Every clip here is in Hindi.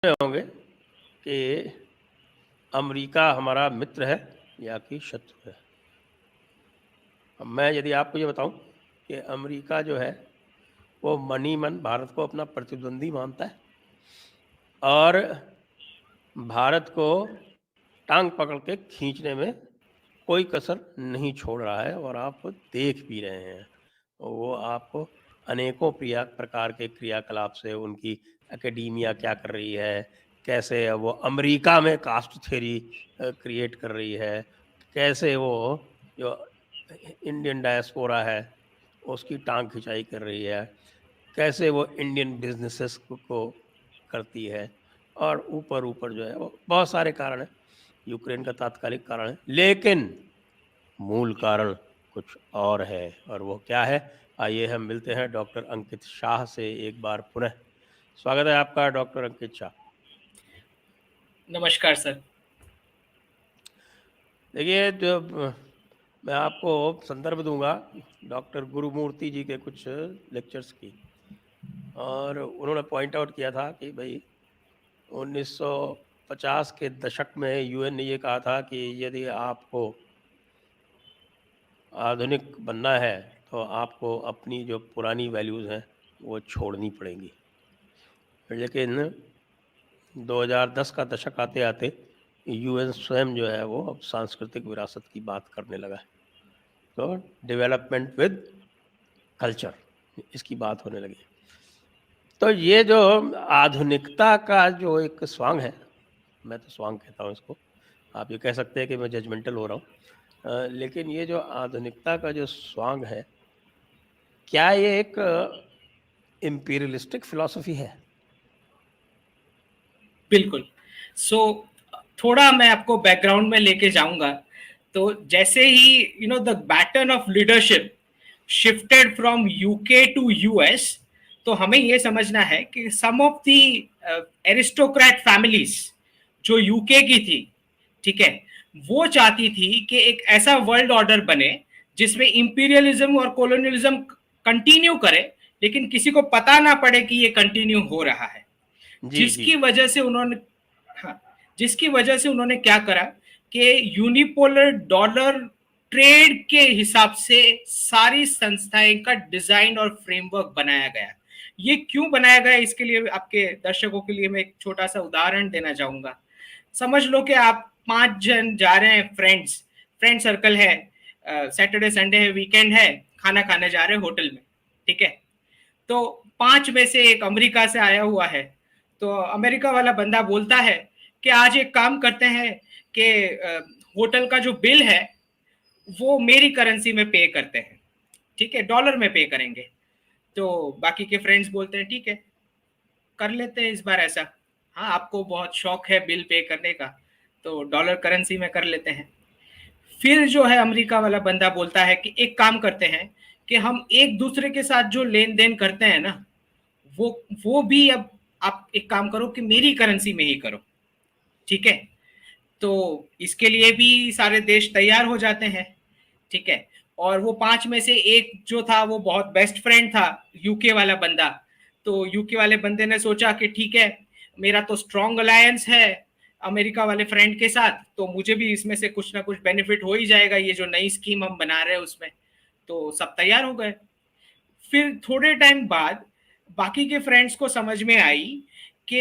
होंगे कि अमेरिका हमारा मित्र है या कि शत्रु है। अब मैं यदि आपको ये बताऊं कि अमेरिका जो है वो मनी मन भारत को अपना प्रतिद्वंदी मानता है और भारत को टांग पकड़ के खींचने में कोई कसर नहीं छोड़ रहा है, और आप देख भी रहे हैं। वो आपको अनेकों प्रकार के क्रियाकलाप से, उनकी एकेडमिया क्या कर रही है, कैसे वो अमेरिका में कास्ट थ्योरी क्रिएट कर रही है, कैसे वो जो इंडियन डायस्पोरा है उसकी टांग खिंचाई कर रही है, कैसे वो इंडियन बिजनेसेस को करती है, और ऊपर ऊपर जो है वो बहुत सारे कारण हैं। यूक्रेन का तात्कालिक कारण है, लेकिन मूल कारण कुछ और है, और वो क्या है? आइए हम मिलते हैं डॉक्टर अंकित शाह से एक बार पुनः। स्वागत है आपका डॉक्टर अंकित शाह। नमस्कार सर। देखिए, जो मैं आपको संदर्भ दूंगा डॉक्टर गुरुमूर्ति जी के कुछ लेक्चर्स की, और उन्होंने पॉइंट आउट किया था कि भाई 1950 के दशक में यूएन ने ये कहा था कि यदि आपको आधुनिक बनना है तो आपको अपनी जो पुरानी वैल्यूज़ हैं वो छोड़नी पड़ेंगी। लेकिन 2010 का दशक आते आते यूएन स्वयं जो है वो अब सांस्कृतिक विरासत की बात करने लगा है। तो डेवलपमेंट विद कल्चर, इसकी बात होने लगी। तो ये जो आधुनिकता का जो एक स्वांग है, मैं तो स्वांग कहता हूँ इसको, आप ये कह सकते हैं कि मैं जजमेंटल हो रहा हूँ, लेकिन ये जो आधुनिकता का जो स्वांग है, क्या ये एक इम्पीरियलिस्टिक फिलॉसफी है? बिल्कुल। थोड़ा मैं आपको बैकग्राउंड में लेके जाऊंगा। तो जैसे ही the baton of leadership shifted from UK to US, तो हमें ये समझना है कि some of the aristocrat families जो यूके की थी, ठीक है, वो चाहती थी कि एक ऐसा वर्ल्ड ऑर्डर बने जिसमें इंपीरियलिज्म और कॉलोनियलिज्म कंटिन्यू करे, लेकिन किसी को पता ना पड़े कि ये कंटिन्यू हो रहा है। जी जी। हाँ, जिसकी वजह से उन्होंने क्या करा कि यूनिपोलर डॉलर ट्रेड के हिसाब से सारी संस्थाएं का डिजाइन और फ्रेमवर्क बनाया गया। ये क्यों बनाया गया, इसके लिए आपके दर्शकों के लिए मैं एक छोटा सा उदाहरण देना चाहूंगा। समझ लो कि आप 5 जन जा रहे हैं, फ्रेंड सर्कल है, सैटरडे संडे है, वीकेंड है, खाना खाने जा रहे हैं होटल में, ठीक है। तो 5 में से एक अमेरिका से आया हुआ है। तो अमेरिका वाला बंदा बोलता है कि आज एक काम करते हैं कि होटल का जो बिल है वो मेरी करेंसी में पे करते हैं, ठीक है, डॉलर में पे करेंगे। तो बाकी के फ्रेंड्स बोलते हैं ठीक है, कर लेते हैं इस बार ऐसा। हाँ, आपको बहुत शौक है बिल पे करने का, तो डॉलर करेंसी में कर लेते हैं। फिर जो है अमेरिका वाला बंदा बोलता है कि एक काम करते हैं कि हम एक दूसरे के साथ जो लेन देन करते हैं ना, वो भी अब आप एक काम करो कि मेरी करेंसी में ही करो, ठीक है। तो इसके लिए भी सारे देश तैयार हो जाते हैं, ठीक है। और वो 5 में से एक जो था वो बहुत बेस्ट फ्रेंड था, यूके वाला बंदा। तो यूके वाले बंदे ने सोचा कि ठीक है, मेरा तो स्ट्रॉन्ग अलायंस है अमेरिका वाले फ्रेंड के साथ, तो मुझे भी इसमें से कुछ ना कुछ बेनिफिट हो ही जाएगा, ये जो नई स्कीम हम बना रहे हैं उसमें। तो सब तैयार हो गए। फिर थोड़े टाइम बाद बाकी के फ्रेंड्स को समझ में आई कि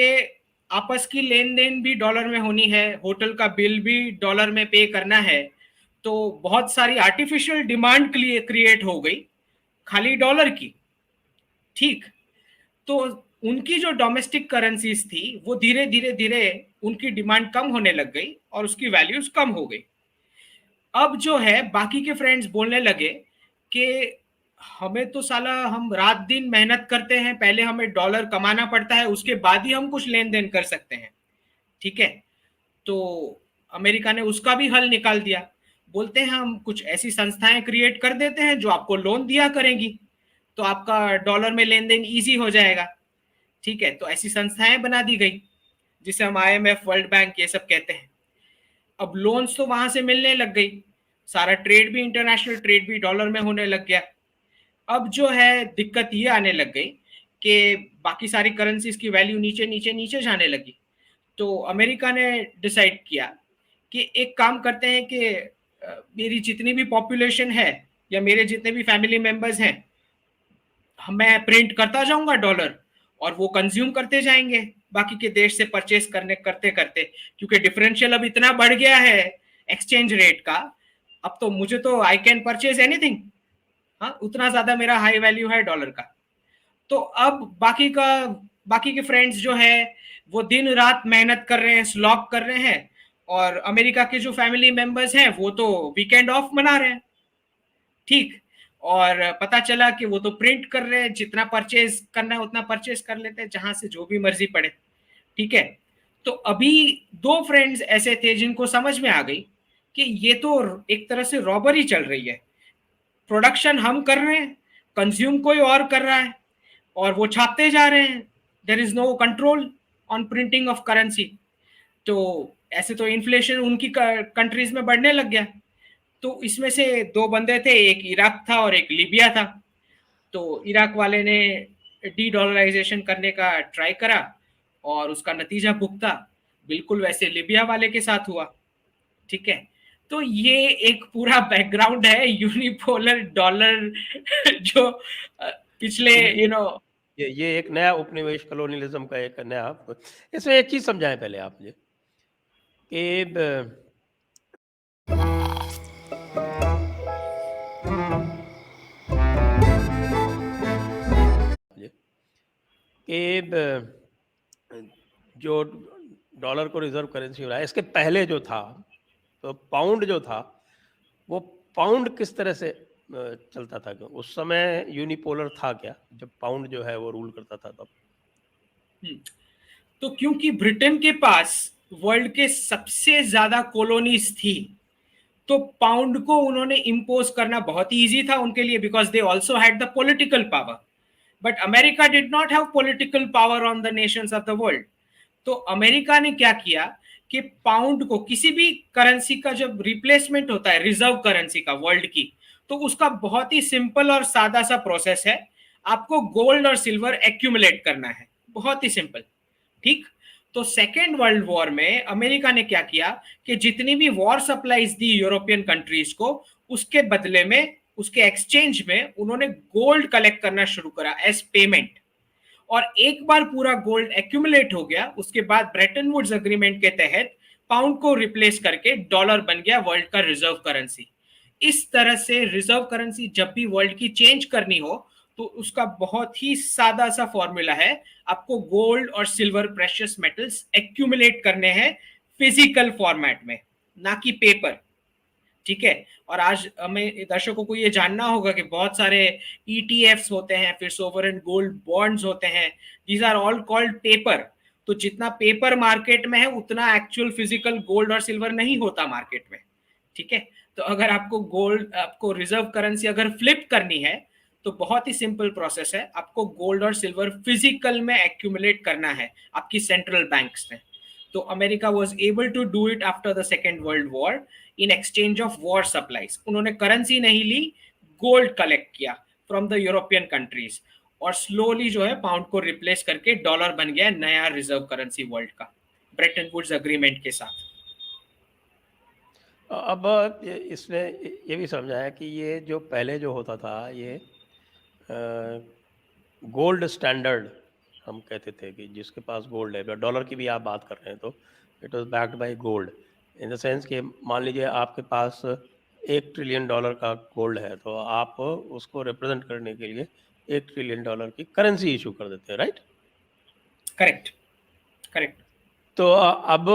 आपस की लेन देन भी डॉलर में होनी है, होटल का बिल भी डॉलर में पे करना है। तो बहुत सारी आर्टिफिशियल डिमांड क्रिएट हो गई खाली डॉलर की, ठीक। तो उनकी जो डोमेस्टिक करेंसीज थी वो धीरे धीरे धीरे उनकी डिमांड कम होने लग गई और उसकी वैल्यूज कम हो गई। अब जो है बाकी के फ्रेंड्स बोलने लगे कि हमें तो साला, हम रात दिन मेहनत करते हैं, पहले हमें डॉलर कमाना पड़ता है, उसके बाद ही हम कुछ लेन देन कर सकते हैं, ठीक है। तो अमेरिका ने उसका भी हल निकाल दिया। बोलते हैं हम कुछ ऐसी संस्थाएं क्रिएट कर देते हैं जो आपको लोन दिया करेंगी, तो आपका डॉलर में लेन देन ईजी हो जाएगा, ठीक है। तो ऐसी संस्थाएं बना दी गई जिसे हम IMF, वर्ल्ड बैंक ये सब कहते हैं। अब लोन्स तो वहां से मिलने लग गई, सारा ट्रेड भी, इंटरनेशनल ट्रेड भी डॉलर में होने लग गया। अब जो है दिक्कत ये आने लग गई कि बाकी सारी करेंसीज की वैल्यू नीचे नीचे नीचे जाने लगी। तो अमेरिका ने डिसाइड किया कि एक काम करते हैं कि मेरी जितनी भी पॉपुलेशन है या मेरे जितने भी फैमिली मेंबर्स हैं, मैं प्रिंट करता जाऊंगा डॉलर और वो कंज्यूम करते जाएंगे बाकी के देश से परचेस करने करते करते, क्योंकि डिफरेंशियल अब इतना बढ़ गया है एक्सचेंज रेट का। अब तो मुझे तो आई कैन परचेज एनीथिंग, हाँ, उतना ज्यादा मेरा हाई वैल्यू है डॉलर का। तो अब बाकी के फ्रेंड्स जो है वो दिन रात मेहनत कर रहे हैं, स्लॉग कर रहे हैं, और अमेरिका के जो फैमिली मेंबर्स हैं वो तो वीकेंड ऑफ मना रहे हैं, ठीक। और पता चला कि वो तो प्रिंट कर रहे हैं, जितना परचेज करना है उतना परचेज कर लेते हैं, जहां से जो भी मर्जी पड़े, ठीक है। तो अभी दो फ्रेंड्स ऐसे थे जिनको समझ में आ गई कि ये तो एक तरह से रॉबरी चल रही है, प्रोडक्शन हम कर रहे हैं, कंज्यूम कोई और कर रहा है, और वो छापते जा रहे हैं, there is no control on printing of currency. तो ऐसे तो इन्फ्लेशन उनकी कंट्रीज में बढ़ने लग गया। तो इसमें से दो बंदे थे, एक इराक था और एक लीबिया था। तो इराक वाले ने डी डॉलराइजेशन करने का ट्राई करा और उसका नतीजा भुगता, बिल्कुल वैसे लीबिया वाले के साथ हुआ, ठीक है। तो ये एक पूरा बैकग्राउंड है यूनिपोलर डॉलर जो पिछले ये एक नया उपनिवेश कॉलोनियलिज्म का एक नया, इसमें एक चीज समझाएं पहले आप मुझे कि जो डॉलर को रिजर्व करेंसी हो रहा है, इसके पहले जो था तो पाउंड जो था, वो पाउंड किस तरह से चलता था? उस समय यूनिपोलर था क्या, जब पाउंड जो है वो रूल करता था तब? तो क्योंकि ब्रिटेन के पास वर्ल्ड के सबसे ज्यादा कॉलोनीज थी, तो पाउंड को उन्होंने इंपोज करना बहुत ही इजी था उनके लिए, because they also had the political power. But America did not have political power on the Nations of the world. तो अमेरिका ने क्या किया कि पाउंड को, किसी भी करेंसी का जब रिप्लेसमेंट होता है रिजर्व करेंसी का वर्ल्ड की, तो उसका बहुत ही सिंपल और सादा सा प्रोसेस है, आपको गोल्ड और सिल्वर एक्यूमुलेट करना है, बहुत ही सिंपल, ठीक। तो सेकेंड वर्ल्ड वॉर में अमेरिका ने क्या किया कि जितनी भी वॉर सप्लाईज दी यूरोपियन कंट्रीज को, उसके बदले में, उसके एक्सचेंज में उन्होंने गोल्ड कलेक्ट करना शुरू करा एज पेमेंट। और एक बार पूरा गोल्ड एक्यूमुलेट हो गया, उसके बाद ब्रेटन वुड्स अग्रीमेंट के तहत पाउंड को रिप्लेस करके डॉलर बन गया वर्ल्ड का रिजर्व करेंसी। इस तरह से रिजर्व करेंसी जब भी वर्ल्ड की चेंज करनी हो तो उसका बहुत ही सादा सा फॉर्मूला है, आपको गोल्ड और सिल्वर प्रेशियस मेटल्स एक्यूमुलेट करने हैं फिजिकल फॉर्मेट में, ना कि पेपर, ठीक है। और आज हमें दर्शकों को ये जानना होगा कि बहुत सारे ईटीएफ्स होते हैं, फिर सोवरेन गोल्ड बॉन्ड्स होते हैं, these are all called paper. तो जितना पेपर मार्केट में है उतना एक्चुअल फिजिकल गोल्ड और सिल्वर नहीं होता मार्केट में, ठीक है। तो अगर आपको रिजर्व करेंसी अगर फ्लिप करनी है तो बहुत ही सिंपल प्रोसेस है, आपको गोल्ड और सिल्वर फिजिकल में एक्यूमुलेट करना है आपकी सेंट्रल बैंक्स में। तो America was able to do it after the second world war in exchange of war supplies. उन्होंने करेंसी नहीं ली, गोल्ड कलेक्ट किया फ्रॉम द यूरोपियन कंट्रीज, और स्लोली जो है पाउंड को रिप्लेस करके डॉलर बन गया नया रिजर्व करेंसी वर्ल्ड का, ब्रेटन वुड्स अग्रीमेंट के साथ। अब इसमें ये भी समझाया कि ये जो पहले जो होता था, ये गोल्ड स्टैंडर्ड हम कहते थे कि जिसके पास गोल्ड है, डॉलर की भी आप बात कर रहे हैं तो it was backed by gold, in the sense कि मान लीजिए आपके पास $1 ट्रिलियन का गोल्ड है, तो आप उसको रिप्रेजेंट करने के लिए $1 ट्रिलियन की करेंसी इशू कर देते हैं, राइट? Correct, correct. तो अब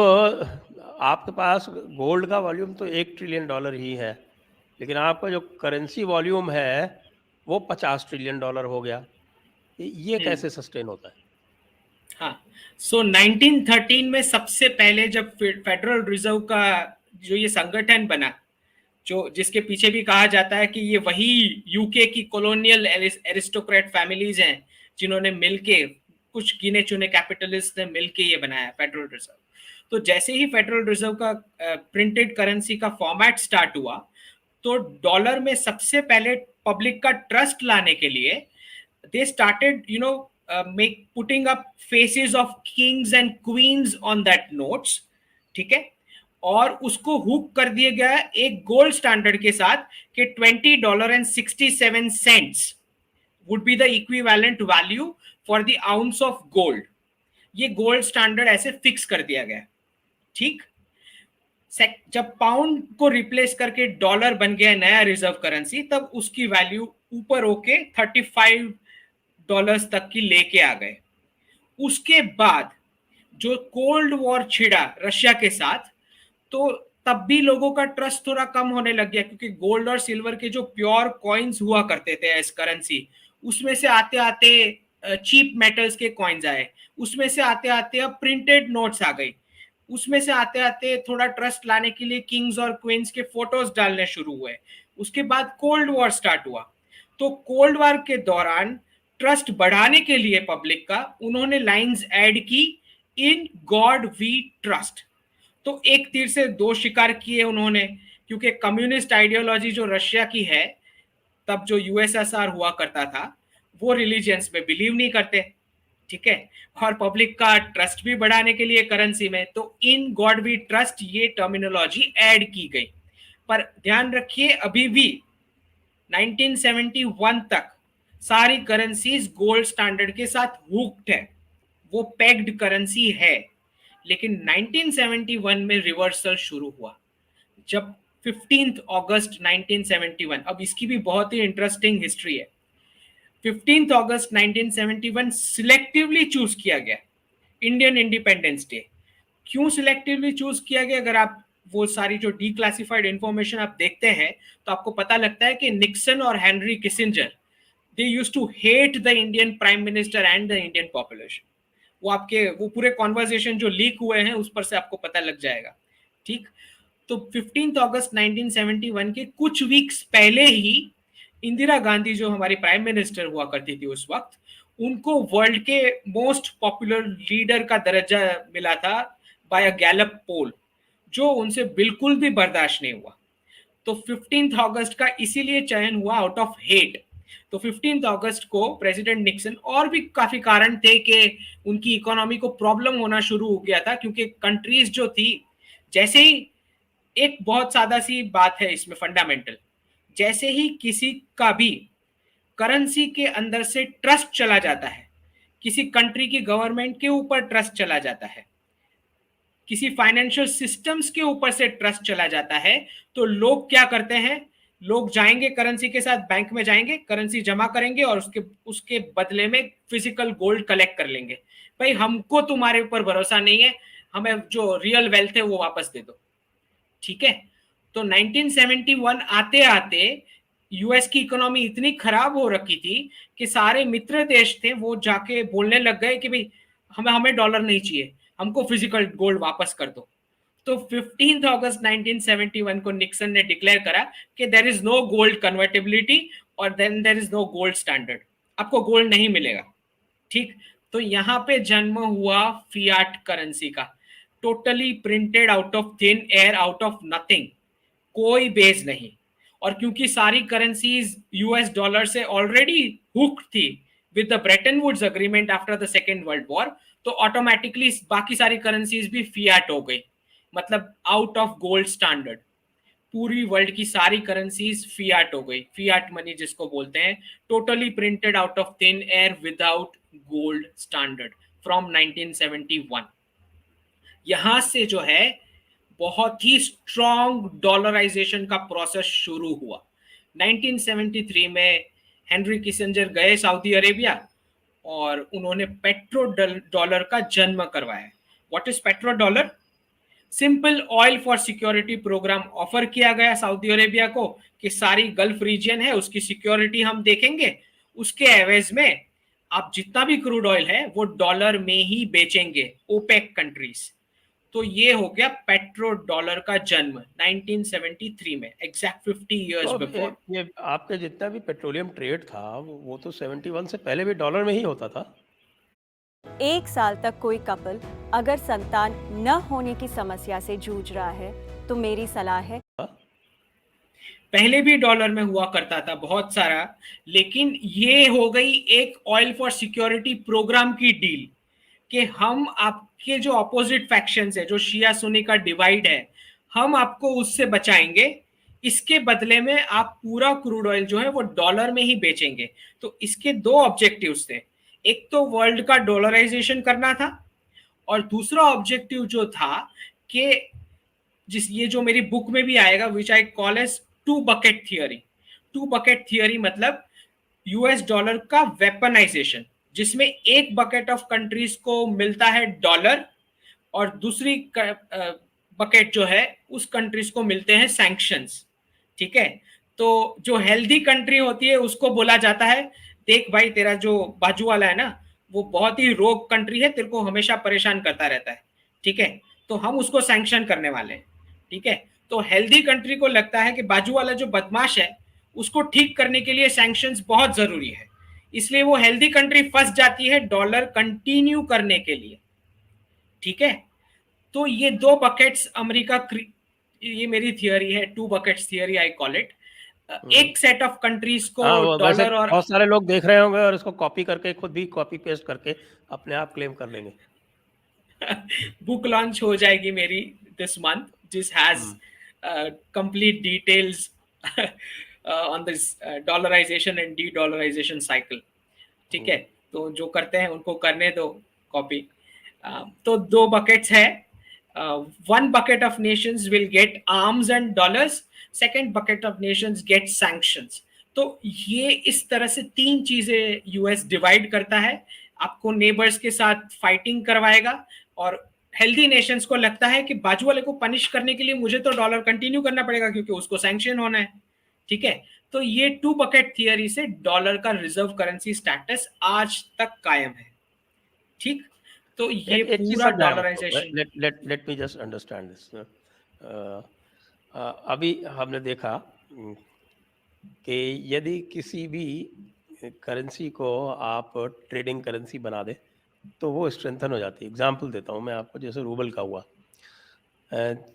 आपके पास गोल्ड का वॉल्यूम तो $1 ट्रिलियन ही है, लेकिन आपका जो करेंसी वॉल्यूम है वो $50 ट्रिलियन हो गया। ये कैसे सस्टेन होता है? हाँ, सो 1913 में सबसे पहले जब फेडरल रिजर्व का जो ये संगठन बना, जो जिसके पीछे भी कहा जाता है कि ये वही यूके की कॉलोनियल एरिस्टोक्रेट फैमिलीज हैं जिन्होंने मिलके, कुछ गिने चुने कैपिटलिस्ट ने मिलके ये बनाया फेडरल रिजर्व। तो जैसे ही फेडरल रिजर्व का प्रिंटेड करेंसी का फॉर्मेट स्टार्ट हुआ, तो डॉलर में सबसे पहले पब्लिक का ट्रस्ट लाने के लिए they started putting up faces of Kings and queen's on that notes, ठीक है, और उसको हुक कर दिया गया एक गोल्ड स्टैंडर्ड के साथ कि $20.67 would be the equivalent value for the ounce of gold. ये गोल्ड स्टैंडर्ड ऐसे फिक्स कर दिया गया, ठीक। जब पाउंड को रिप्लेस करके डॉलर बन गया नया रिजर्व करेंसी, तब उसकी वैल्यू ऊपर होके $35 तक की लेके आ गए। उसके बाद जो कोल्ड वॉर छिड़ा रशिया के साथ, तो तब भी लोगों का ट्रस्ट थोड़ा कम होने लग गया, क्योंकि गोल्ड और सिल्वर के जो प्योर कॉइन्स हुआ करते थे एज करेंसी, उसमें से आते आते चीप मेटल्स के कॉइन्स आए, उसमें से आते आते अब प्रिंटेड नोट्स आ गई, उसमें से आते आते थोड़ा ट्रस्ट लाने के लिए किंग्स और क्वींस के फोटोज डालने शुरू हुए। उसके बाद कोल्ड वॉर स्टार्ट हुआ, तो कोल्ड वॉर के दौरान ट्रस्ट बढ़ाने के लिए पब्लिक का उन्होंने लाइंस ऐड की, इन गॉड वी ट्रस्ट। तो एक तीर से दो शिकार किए उन्होंने, क्योंकि कम्युनिस्ट आइडियोलॉजी जो रशिया की है, तब जो यूएसएसआर हुआ करता था, वो रिलीजियंस में बिलीव नहीं करते, ठीक है, और पब्लिक का ट्रस्ट भी बढ़ाने के लिए करेंसी में, तो इन गॉड वी ट्रस्ट ये टर्मिनोलॉजी ऐड की गई। पर ध्यान रखिए अभी भी 1971 तक सारी करेंसीज गोल्ड स्टैंडर्ड के साथ हुक्ड है, वो पेग्ड करेंसी है। लेकिन 1971 में रिवर्सल शुरू हुआ, जब 15 अगस्त 1971, अब इसकी भी बहुत ही इंटरेस्टिंग हिस्ट्री है। 15 अगस्त 1971 सिलेक्टिवली चूज किया गया इंडियन इंडिपेंडेंस डे। क्यों सिलेक्टिवली चूज किया गया? अगर आप वो सारी जो डीक्लासिफाइड इंफॉर्मेशन आप देखते हैं, तो आपको पता लगता है कि निक्सन और Henry Kissinger, they used to hate the Indian prime minister and the Indian population. वो पूरे कॉन्वर्सेशन जो लीक हुए हैं उस पर से आपको पता लग जाएगा, ठीक। तो 15 अगस्त 1971 के कुछ वीक्स पहले ही इंदिरा गांधी, जो हमारी प्राइम मिनिस्टर हुआ करती थी उस वक्त, उनको वर्ल्ड के मोस्ट पॉपुलर लीडर का दर्जा मिला था बाय अ गैलप पोल, जो उनसे बिल्कुल भी बर्दाश्त नहीं हुआ। तो 15 अगस्त का इसीलिए चयन हुआ आउट ऑफ हेट। तो 15 अगस्त को प्रेसिडेंट निक्सन, और भी काफी कारण थे कि उनकी इकोनॉमी को प्रॉब्लम होना शुरू हो गया था, क्योंकि कंट्रीज जो थी, जैसे ही, एक बहुत सादा सी बात है इसमें फंडामेंटल, जैसे ही किसी का भी करेंसी के अंदर से ट्रस्ट चला जाता है, किसी कंट्री की गवर्नमेंट के ऊपर ट्रस्ट चला जाता है, किसी फाइनेंशियल सिस्टम्स के ऊपर से ट्रस्ट चला जाता है, तो लोग क्या करते हैं? लोग जाएंगे करेंसी के साथ, बैंक में जाएंगे, करेंसी जमा करेंगे और उसके बदले में फिजिकल गोल्ड कलेक्ट कर लेंगे। भाई हमको तुम्हारे ऊपर भरोसा नहीं है, हमें जो रियल वेल्थ है वो वापस दे दो, ठीक है। तो 1971 आते आते यूएस की इकोनॉमी इतनी खराब हो रखी थी कि सारे मित्र देश थे वो जाके बोलने लग गए कि भाई हमें डॉलर नहीं चाहिए, हमको फिजिकल गोल्ड वापस कर दो। तो 15 अगस्त 1971 को निक्सन ने डिक्लेयर करा कि there is no gold convertibility और then there is no gold standard, आपको गोल्ड नहीं मिलेगा, ठीक। तो यहाँ पे जन्म हुआ फियाट करेंसी का, totally printed out of thin air, out of nothing, कोई बेस नहीं। और क्योंकि सारी करेंसीज यूएस डॉलर से ऑलरेडी हुक्ड थी with the Bretton Woods agreement after the second world War, तो ऑटोमेटिकली बाकी सारी करेंसीज भी फियाट हो गई, मतलब आउट ऑफ गोल्ड स्टैंडर्ड। पूरी वर्ल्ड की सारी करेंसीज फियाट हो गई, फियाट मनी जिसको बोलते हैं, totally printed out of thin air without gold standard from 1971। यहां से जो है बहुत ही स्ट्रॉन्ग डॉलराइजेशन का प्रोसेस शुरू हुआ। 1973 में हेनरी किसिंजर गए सऊदी अरेबिया और उन्होंने पेट्रो डॉलर का जन्म करवाया। What is petro dollar? Simple oil for security program offer किया गया सऊदी अरेबिया को कि सारी गल्फ रीजन है उसकी सिक्योरिटी हम देखेंगे, उसके एवज में आप जितना भी क्रूड ऑयल है वो डॉलर में ही बेचेंगे ओपेक कंट्रीज। तो ये हो गया पेट्रो डॉलर का जन्म 1973 में, एग्जैक्ट 50 इयर्स बिफोर। ये आपके जितना भी पेट्रोलियम ट्रेड था वो तो 71 से पहले भी डॉलर में ही होता था। 1 साल तक कोई कपल अगर संतान न होने की समस्या से जूझ रहा है तो मेरी सलाह है पहले भी डॉलर में हुआ करता था बहुत सारा, लेकिन ये हो गई एक ऑयल फॉर सिक्योरिटी प्रोग्राम की डील कि हम आपके जो अपोजिट फैक्शंस है, जो शिया सुन्नी का डिवाइड है, हम आपको उससे बचाएंगे, इसके बदले में आप पूरा क्रूड ऑयल जो है वो डॉलर में ही बेचेंगे। तो इसके दो ऑब्जेक्टिव्स थे, एक तो वर्ल्ड का डॉलराइजेशन करना था, और दूसरा ऑब्जेक्टिव जो था कि ये जो मेरी बुक में भी आएगा, which I call as two bucket theory. Two bucket theory मतलब यूएस डॉलर का वेपनाइजेशन, जिसमें एक बकेट ऑफ कंट्रीज को मिलता है डॉलर, और दूसरी बकेट जो है उस कंट्रीज को मिलते हैं सैंक्शंस। ठीक है, तो जो हेल्दी कंट्री होती है उसको बोला जाता है, देख भाई तेरा जो बाजू वाला है ना वो बहुत ही रोग कंट्री है, तेरे को हमेशा परेशान करता रहता है, ठीक है, तो हम उसको सैंक्शन करने वाले हैं। ठीक है, तो हेल्दी कंट्री को लगता है कि बाजू वाला जो बदमाश है उसको ठीक करने के लिए सैंक्शंस बहुत जरूरी है, इसलिए वो हेल्दी कंट्री फंस जाती है डॉलर कंटिन्यू करने के लिए। ठीक है, तो ये दो बकेट्स अमेरिका, ये मेरी थियरी है, two buckets theory I call it. एक सेट ऑफ कंट्रीज को वैसे डॉलर और बहुत सारे लोग देख रहे होंगे और इसको कॉपी करके खुद भी कॉपी पेस्ट करके अपने आप क्लेम कर लेंगे। बुक लॉन्च हो जाएगी मेरी this month, this has complete details on this dollarisation and de dollarisation cycle. ठीक है, तो जो करते हैं उनको करने दो कॉपी। तो दो बकेट्स है, one bucket of nations will get arms and dollars, second bucket of nations get sanctions। तो ये इस तरह से तीन चीजें यूएस डिवाइड करता है, आपको नेबर्स के साथ फाइटिंग करवाएगा, और हेल्दी नेशंस को लगता है कि बाजू वाले को पनिश करने के लिए मुझे तो डॉलर कंटिन्यू करना पड़ेगा क्योंकि उसको सैंक्शन होना है। ठीक है, तो ये टू बकेट थियरी से डॉलर का रिजर्व करेंसी स्टेटस आज तक कायम है। ठीक, तो ये एक चीज पूरा समझाएं dollarisation. Let me just understand this. अभी हमने देखा कि यदि किसी भी करेंसी को आप ट्रेडिंग करेंसी बना दे तो वो स्ट्रेंथन हो जाती है। एग्जांपल देता हूँ मैं आपको, जैसे रूबल का हुआ।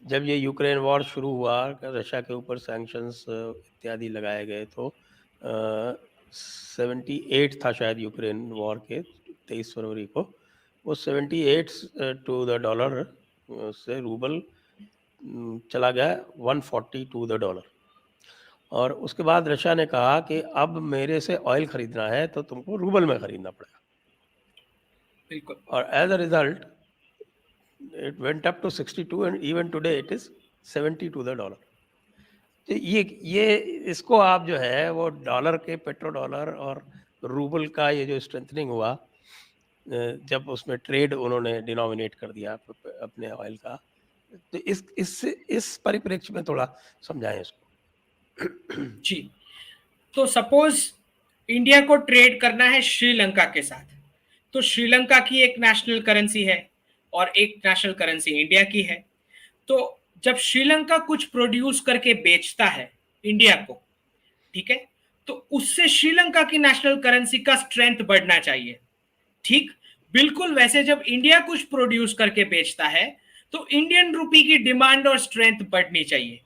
जब ये यूक्रेन वॉर शुरू हुआ, रशिया के ऊपर सैंक्शंस इत्यादि लगाए गए, तो 78 था शायद यूक्रेन वॉर के 23 फरवरी को, वो 78 टू द डॉलर से रूबल चला गया 140 टू द डॉलर। और उसके बाद रशिया ने कहा कि अब मेरे से ऑयल खरीदना है तो तुमको रूबल में खरीदना पड़ेगा, बिल्कुल, और as a result it went up to 62 and even today it is 70 to the dollar। तो ये इसको आप जो है वो डॉलर के, पेट्रो डॉलर और रूबल का ये जो स्ट्रेंथनिंग हुआ, जब उसमें ट्रेड उन्होंने डिनोमिनेट कर दिया अपने ऑयल का, तो इस परिप्रेक्ष्य में थोड़ा समझाएं इसको। जी। तो सपोज इंडिया को ट्रेड करना है श्रीलंका के साथ, तो श्रीलंका की एक नेशनल करेंसी है और एक नेशनल करेंसी इंडिया की है। तो जब श्रीलंका कुछ प्रोड्यूस करके बेचता है इंडिया को, ठीक है, तो उससे श्रीलंका की नेशनल करेंसी का स्ट्रेंथ बढ़ना चाहिए। ठीक, बिल्कुल वैसे जब इंडिया कुछ प्रोड्यूस करके बेचता है तो इंडियन रुपी की डिमांड और स्ट्रेंथ बढ़नी चाहिए,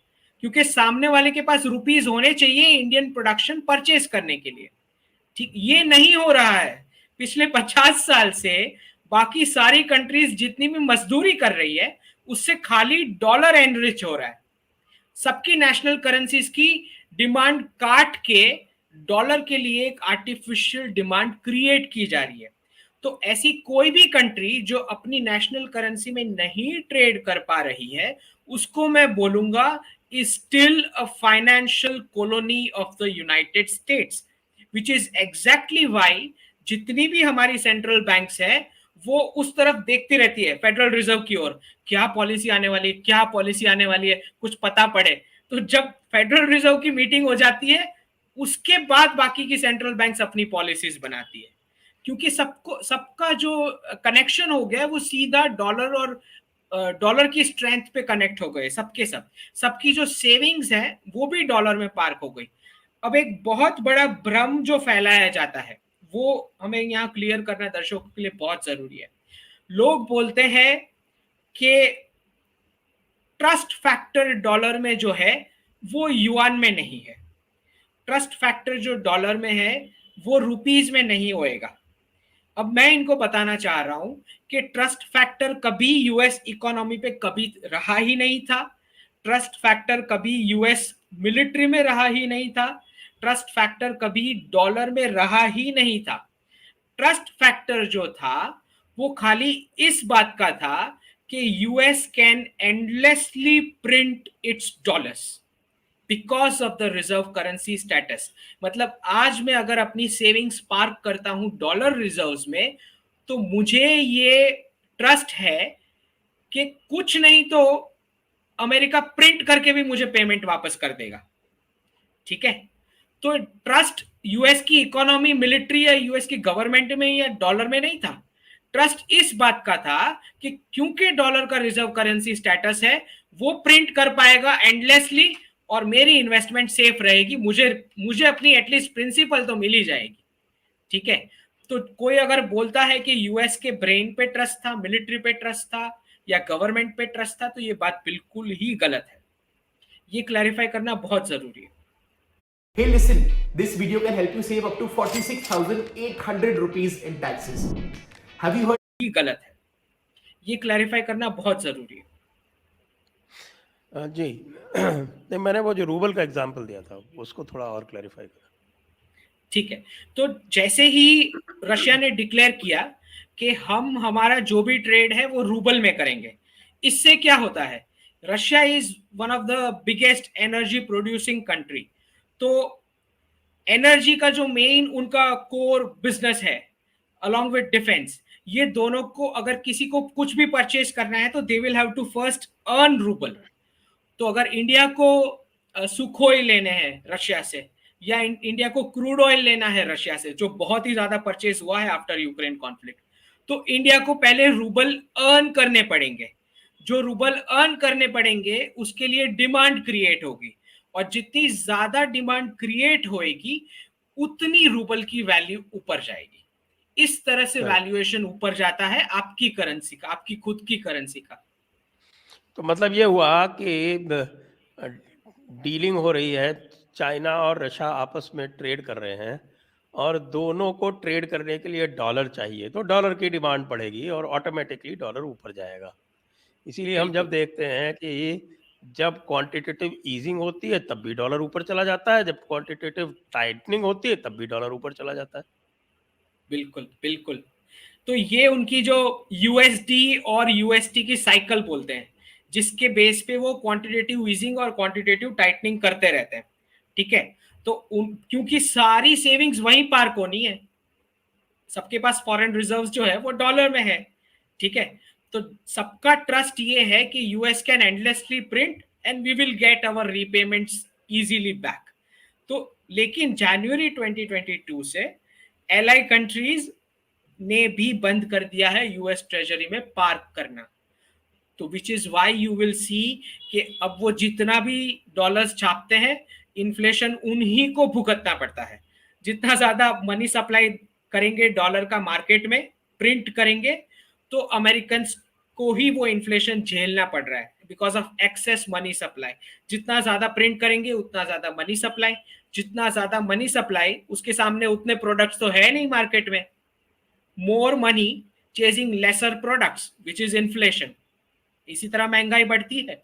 क्योंकि सामने वाले के पास रुपीज होने चाहिए इंडियन प्रोडक्शन परचेस करने के लिए। ठीक, ये नहीं हो रहा है। पिछले 50 साल से बाकी सारी कंट्रीज जितनी भी मजदूरी कर रही है उससे खाली डॉलर एनरिच हो रहा है। सबकी नेशनल करेंसीज की डिमांड काट के डॉलर के लिए एक आर्टिफिशियल डिमांड क्रिएट की जा रही है। तो ऐसी कोई भी कंट्री जो अपनी नेशनल करेंसी में नहीं ट्रेड कर पा रही है उसको मैं बोलूंगा is still a financial colony of the United states, which is exactly Y जितनी भी हमारी सेंट्रल बैंक्स है वो उस तरफ देखती रहती है फेडरल रिजर्व की ओर, क्या पॉलिसी आने वाली है, क्या पॉलिसी आने वाली है, कुछ पता पड़े। तो जब फेडरल रिजर्व की मीटिंग हो जाती है उसके बाद बाकी की सेंट्रल बैंक्स अपनी पॉलिसीज बनाती है, क्योंकि सबका जो कनेक्शन हो गया वो सीधा डॉलर और डॉलर की स्ट्रेंथ पे कनेक्ट हो गए। सबकी जो सेविंग्स है वो भी डॉलर में पार्क हो गई। अब एक बहुत बड़ा भ्रम जो फैलाया जाता है वो हमें यहाँ क्लियर करना दर्शकों के लिए बहुत जरूरी है। लोग बोलते हैं कि ट्रस्ट फैक्टर डॉलर में जो है वो युआन में नहीं है, ट्रस्ट फैक्टर जो डॉलर में है वो रुपीज में नहीं होएगा। अब मैं इनको बताना चाह रहा हूं कि ट्रस्ट फैक्टर कभी यूएस इकोनॉमी पे कभी रहा ही नहीं था, ट्रस्ट फैक्टर कभी यूएस मिलिट्री में रहा ही नहीं था, ट्रस्ट फैक्टर कभी डॉलर में रहा ही नहीं था। ट्रस्ट फैक्टर जो था वो खाली इस बात का था कि US can endlessly print it's dollars because of the reserve currency status. मतलब आज मैं अगर अपनी सेविंग्स पार्क करता हूं डॉलर रिजर्व्स में, तो मुझे ये ट्रस्ट है कि कुछ नहीं तो अमेरिका प्रिंट करके भी मुझे पेमेंट वापस कर देगा। ठीक है, तो ट्रस्ट यूएस की इकोनॉमी, मिलिट्री या यूएस की गवर्नमेंट में या डॉलर में नहीं था। ट्रस्ट इस बात का था कि क्योंकि डॉलर का रिजर्व करेंसी स्टेटस है, वो प्रिंट कर पाएगा एंडलेसली और मेरी इन्वेस्टमेंट सेफ रहेगी, मुझे अपनी एटलीस्ट प्रिंसिपल तो मिल ही जाएगी। ठीक है, तो कोई अगर बोलता है कि यूएस के ब्रेन पे ट्रस्ट था, मिलिट्री पे ट्रस्ट था या गवर्नमेंट पे ट्रस्ट था, तो ये बात बिल्कुल ही गलत है। ये क्लैरिफाई करना बहुत जरूरी है। Hey, listen, this video can help you save up to 46,800 rupees in taxes. Have you heard? ये गलत है, ये क्लैरिफाई करना बहुत जरूरी है। जी नहीं, मैंने वो जो रूबल का एग्जांपल दिया था उसको थोड़ा और क्लैरिफाई करा। ठीक है, तो जैसे ही रशिया ने डिक्लेयर किया कि हम हमारा जो भी ट्रेड है वो रूबल में करेंगे, इससे क्या होता है, Russia is one of the biggest energy producing country. तो एनर्जी का जो मेन उनका कोर बिजनेस है अलॉन्ग विद डिफेंस, ये दोनों को अगर किसी को कुछ भी परचेज करना है तो they will have to first earn rouble. तो अगर इंडिया को सुखोई लेने हैं रशिया से, या इंडिया को क्रूड ऑयल लेना है रशिया से, जो बहुत ही ज्यादा परचेज हुआ है आफ्टर यूक्रेन कॉन्फ्लिक्ट, तो इंडिया को पहले रूबल अर्न करने पड़ेंगे। जो रूबल अर्न करने पड़ेंगे उसके लिए डिमांड क्रिएट होगी, और जितनी ज्यादा डिमांड क्रिएट होएगी उतनी रूबल की वैल्यू ऊपर जाएगी। इस तरह से वैल्यूएशन ऊपर जाता है आपकी करेंसी का, आपकी खुद की करेंसी का। तो मतलब ये हुआ कि डीलिंग हो रही है, चाइना और रशिया आपस में ट्रेड कर रहे हैं और दोनों को ट्रेड करने के लिए डॉलर चाहिए, तो डॉलर की डिमांड बढ़ेगी और ऑटोमेटिकली डॉलर ऊपर जाएगा। इसीलिए हम जब देखते हैं कि जब क्वांटिटेटिव ईजिंग होती है तब भी डॉलर ऊपर चला जाता है, जब क्वांटिटेटिव टाइटनिंग होती है तब भी डॉलर ऊपर चला जाता है। बिल्कुल बिल्कुल। तो ये उनकी जो यूएसडी और यूएसटी की साइकिल बोलते हैं, जिसके बेस पे वो क्वांटिटेटिव ईजिंग और क्वांटिटेटिव टाइटनिंग करते रहते हैं। ठीक है, तो क्योंकि सारी सेविंग्स वहीं पार्क होनी है, सबके पास फॉरेन रिजर्व्स जो है वो डॉलर में है। ठीक है, तो सबका ट्रस्ट ये है कि US can endlessly print and we will get our repayments easily back. तो लेकिन जनवरी 2022 से एलाई कंट्रीज ने भी बंद कर दिया है यूएस ट्रेजरी में पार्क करना। तो which is why you will see कि अब वो जितना भी डॉलर्स छापते हैं, इन्फ्लेशन उन्हीं को भुगतना पड़ता है। जितना ज्यादा मनी सप्लाई करेंगे डॉलर का मार्केट में, प्रिंट करेंगे, तो अमेरिकन को ही वो इन्फ्लेशन झेलना पड़ रहा है because of excess money supply. जितना ज्यादा प्रिंट करेंगे उतना ज्यादा मनी सप्लाई, जितना ज्यादा मनी सप्लाई उसके सामने उतने प्रोडक्ट्स तो है नहीं मार्केट में। More money chasing lesser products which is inflation. इसी तरह महंगाई बढ़ती है।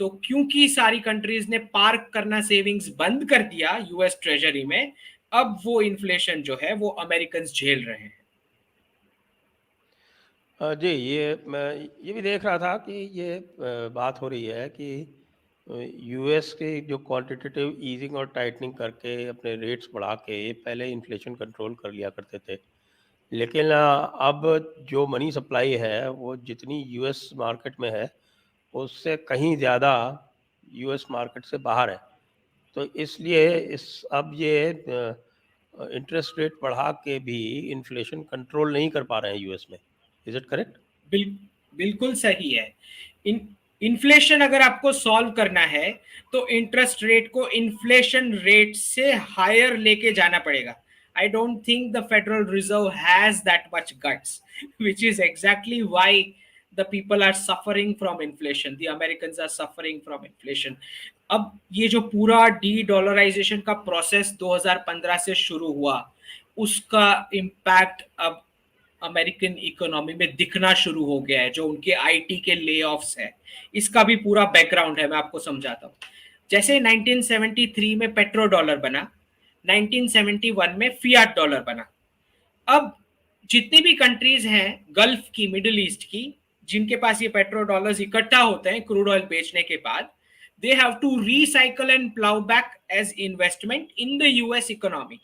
तो क्योंकि सारी कंट्रीज ने पार्क करना सेविंग्स बंद कर दिया यूएस ट्रेजरी में, अब वो इन्फ्लेशन जो है वो अमेरिकन झेल रहे हैं। जी, ये मैं ये भी देख रहा था कि ये बात हो रही है कि यूएस के जो क्वांटिटेटिव ईजिंग और टाइटनिंग करके अपने रेट्स बढ़ा के पहले इन्फ्लेशन कंट्रोल कर लिया करते थे, लेकिन अब जो मनी सप्लाई है वो जितनी यूएस मार्केट में है उससे कहीं ज़्यादा यूएस मार्केट से बाहर है। तो इसलिए अब ये इंटरेस्ट रेट बढ़ा के भी इन्फ्लेशन कंट्रोल नहीं कर पा रहे हैं यूएस में। Is it correct? बिल्कुल सही है। इन्फ्लेशन अगर आपको सॉल्व करना है तो इंटरेस्ट रेट को इन्फ्लेशन रेट से हायर लेके जाना पड़ेगा। I don't think the Federal Reserve has that much guts, which is exactly why the people are suffering from inflation, the Americans are suffering from inflation. अब ये जो पूरा डी-डॉलराइजेशन का प्रोसेस 2015 से शुरू हुआ, उसका इम्पैक्ट अब अमेरिकन इकोनॉमी में दिखना शुरू हो गया है, जो उनके आईटी के ले ऑफ्स है। इसका भी पूरा बैकग्राउंड है, मैं आपको समझाता हूँ। जैसे 1973 में पेट्रो डॉलर बना, 1971 में फियाट डॉलर बना। अब जितनी भी कंट्रीज हैं गल्फ की, मिडिल ईस्ट की, जिनके पास ये पेट्रो डॉलर्स इकट्ठा होते हैं क्रूड ऑयल बेचने के बाद, they have to recycle and plough back as investment in the US economy.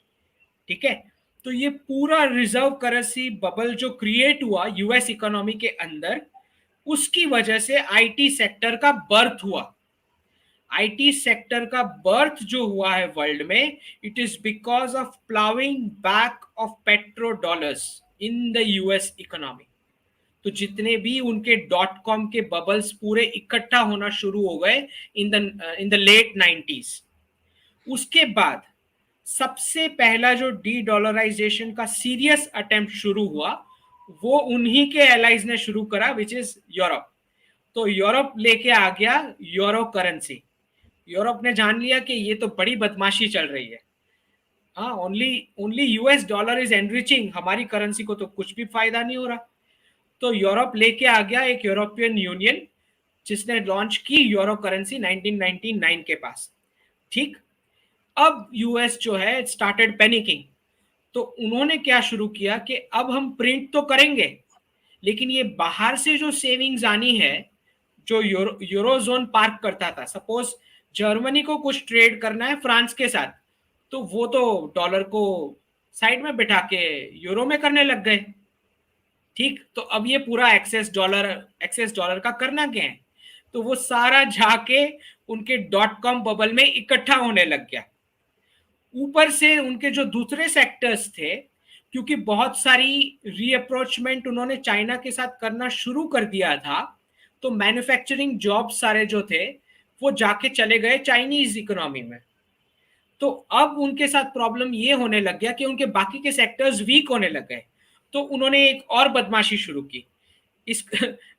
ठीक है, तो ये पूरा रिजर्व करेंसी बबल जो क्रिएट हुआ यूएस इकोनॉमी के अंदर, उसकी वजह से आईटी सेक्टर का बर्थ हुआ। आईटी सेक्टर का बर्थ जो हुआ है वर्ल्ड में, it is because of ploughing back of petro dollars in the US economy. तो जितने भी उनके .com के बबल्स पूरे इकट्ठा होना शुरू हो गए इन द लेट 90s। उसके बाद सबसे पहला जो डी डॉलराइजेशन का सीरियस अटेम्प्ट शुरू हुआ, वो उन्हीं के एलाइज ने शुरू करा, विच इज यूरोप। तो यूरोप लेके आ गया यूरो करेंसी। यूरोप ने जान लिया कि ये तो बड़ी बदमाशी चल रही है, हाँ, only US dollar is enriching, हमारी करेंसी को तो कुछ भी फायदा नहीं हो रहा। तो यूरोप लेके आ गया एक यूरोपियन यूनियन, जिसने लॉन्च की यूरो करेंसी 1999 के पास। ठीक, अब यूएस जो है स्टार्टेड पैनिकिंग। तो उन्होंने क्या शुरू किया कि अब हम प्रिंट तो करेंगे, लेकिन ये बाहर से जो सेविंग्स आनी है, जो यूरोजोन पार्क करता था, सपोज जर्मनी को कुछ ट्रेड करना है फ्रांस के साथ, तो वो तो डॉलर को साइड में बिठा के यूरो में करने लग गए। ठीक, तो अब ये पूरा एक्सेस डॉलर का करना क्या है, तो वो सारा जाके उनके .com बबल में इकट्ठा होने लग गया। ऊपर से उनके जो दूसरे सेक्टर्स थे, क्योंकि बहुत सारी रीअप्रोचमेंट उन्होंने चाइना के साथ करना शुरू कर दिया था, तो मैन्युफैक्चरिंग जॉब सारे जो थे वो जाके चले गए चाइनीज इकोनॉमी में। तो अब उनके साथ प्रॉब्लम ये होने लग गया कि उनके बाकी के सेक्टर्स वीक होने लग गए। तो उन्होंने एक और बदमाशी शुरू की,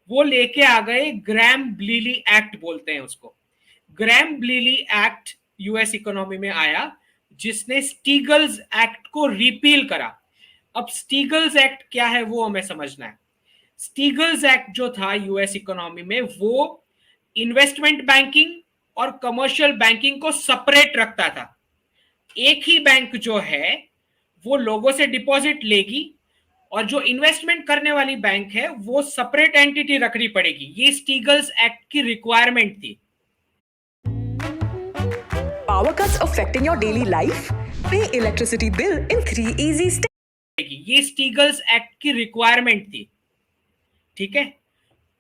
वो लेके आ गए ग्रैम-ब्लीली एक्ट बोलते हैं उसको। ग्रैम-ब्लीली एक्ट यूएस इकोनॉमी में आया, जिसने स्टीगल्स एक्ट को रिपील करा। अब स्टीगल्स एक्ट क्या है वो हमें समझना है। स्टीगल्स एक्ट जो था यूएस इकोनॉमी में, वो इन्वेस्टमेंट बैंकिंग और कमर्शियल बैंकिंग को सेपरेट रखता था। एक ही बैंक जो है वो लोगों से डिपॉजिट लेगी, और जो इन्वेस्टमेंट करने वाली बैंक है वो सेपरेट एंटिटी रखनी पड़ेगी। ये स्टीगल्स एक्ट की रिक्वायरमेंट थी। Power cuts affecting your daily life? Pay electricity bill in 3 easy steps. ये स्टीगल्स एक्ट की रिक्वायरमेंट थी। ठीक है,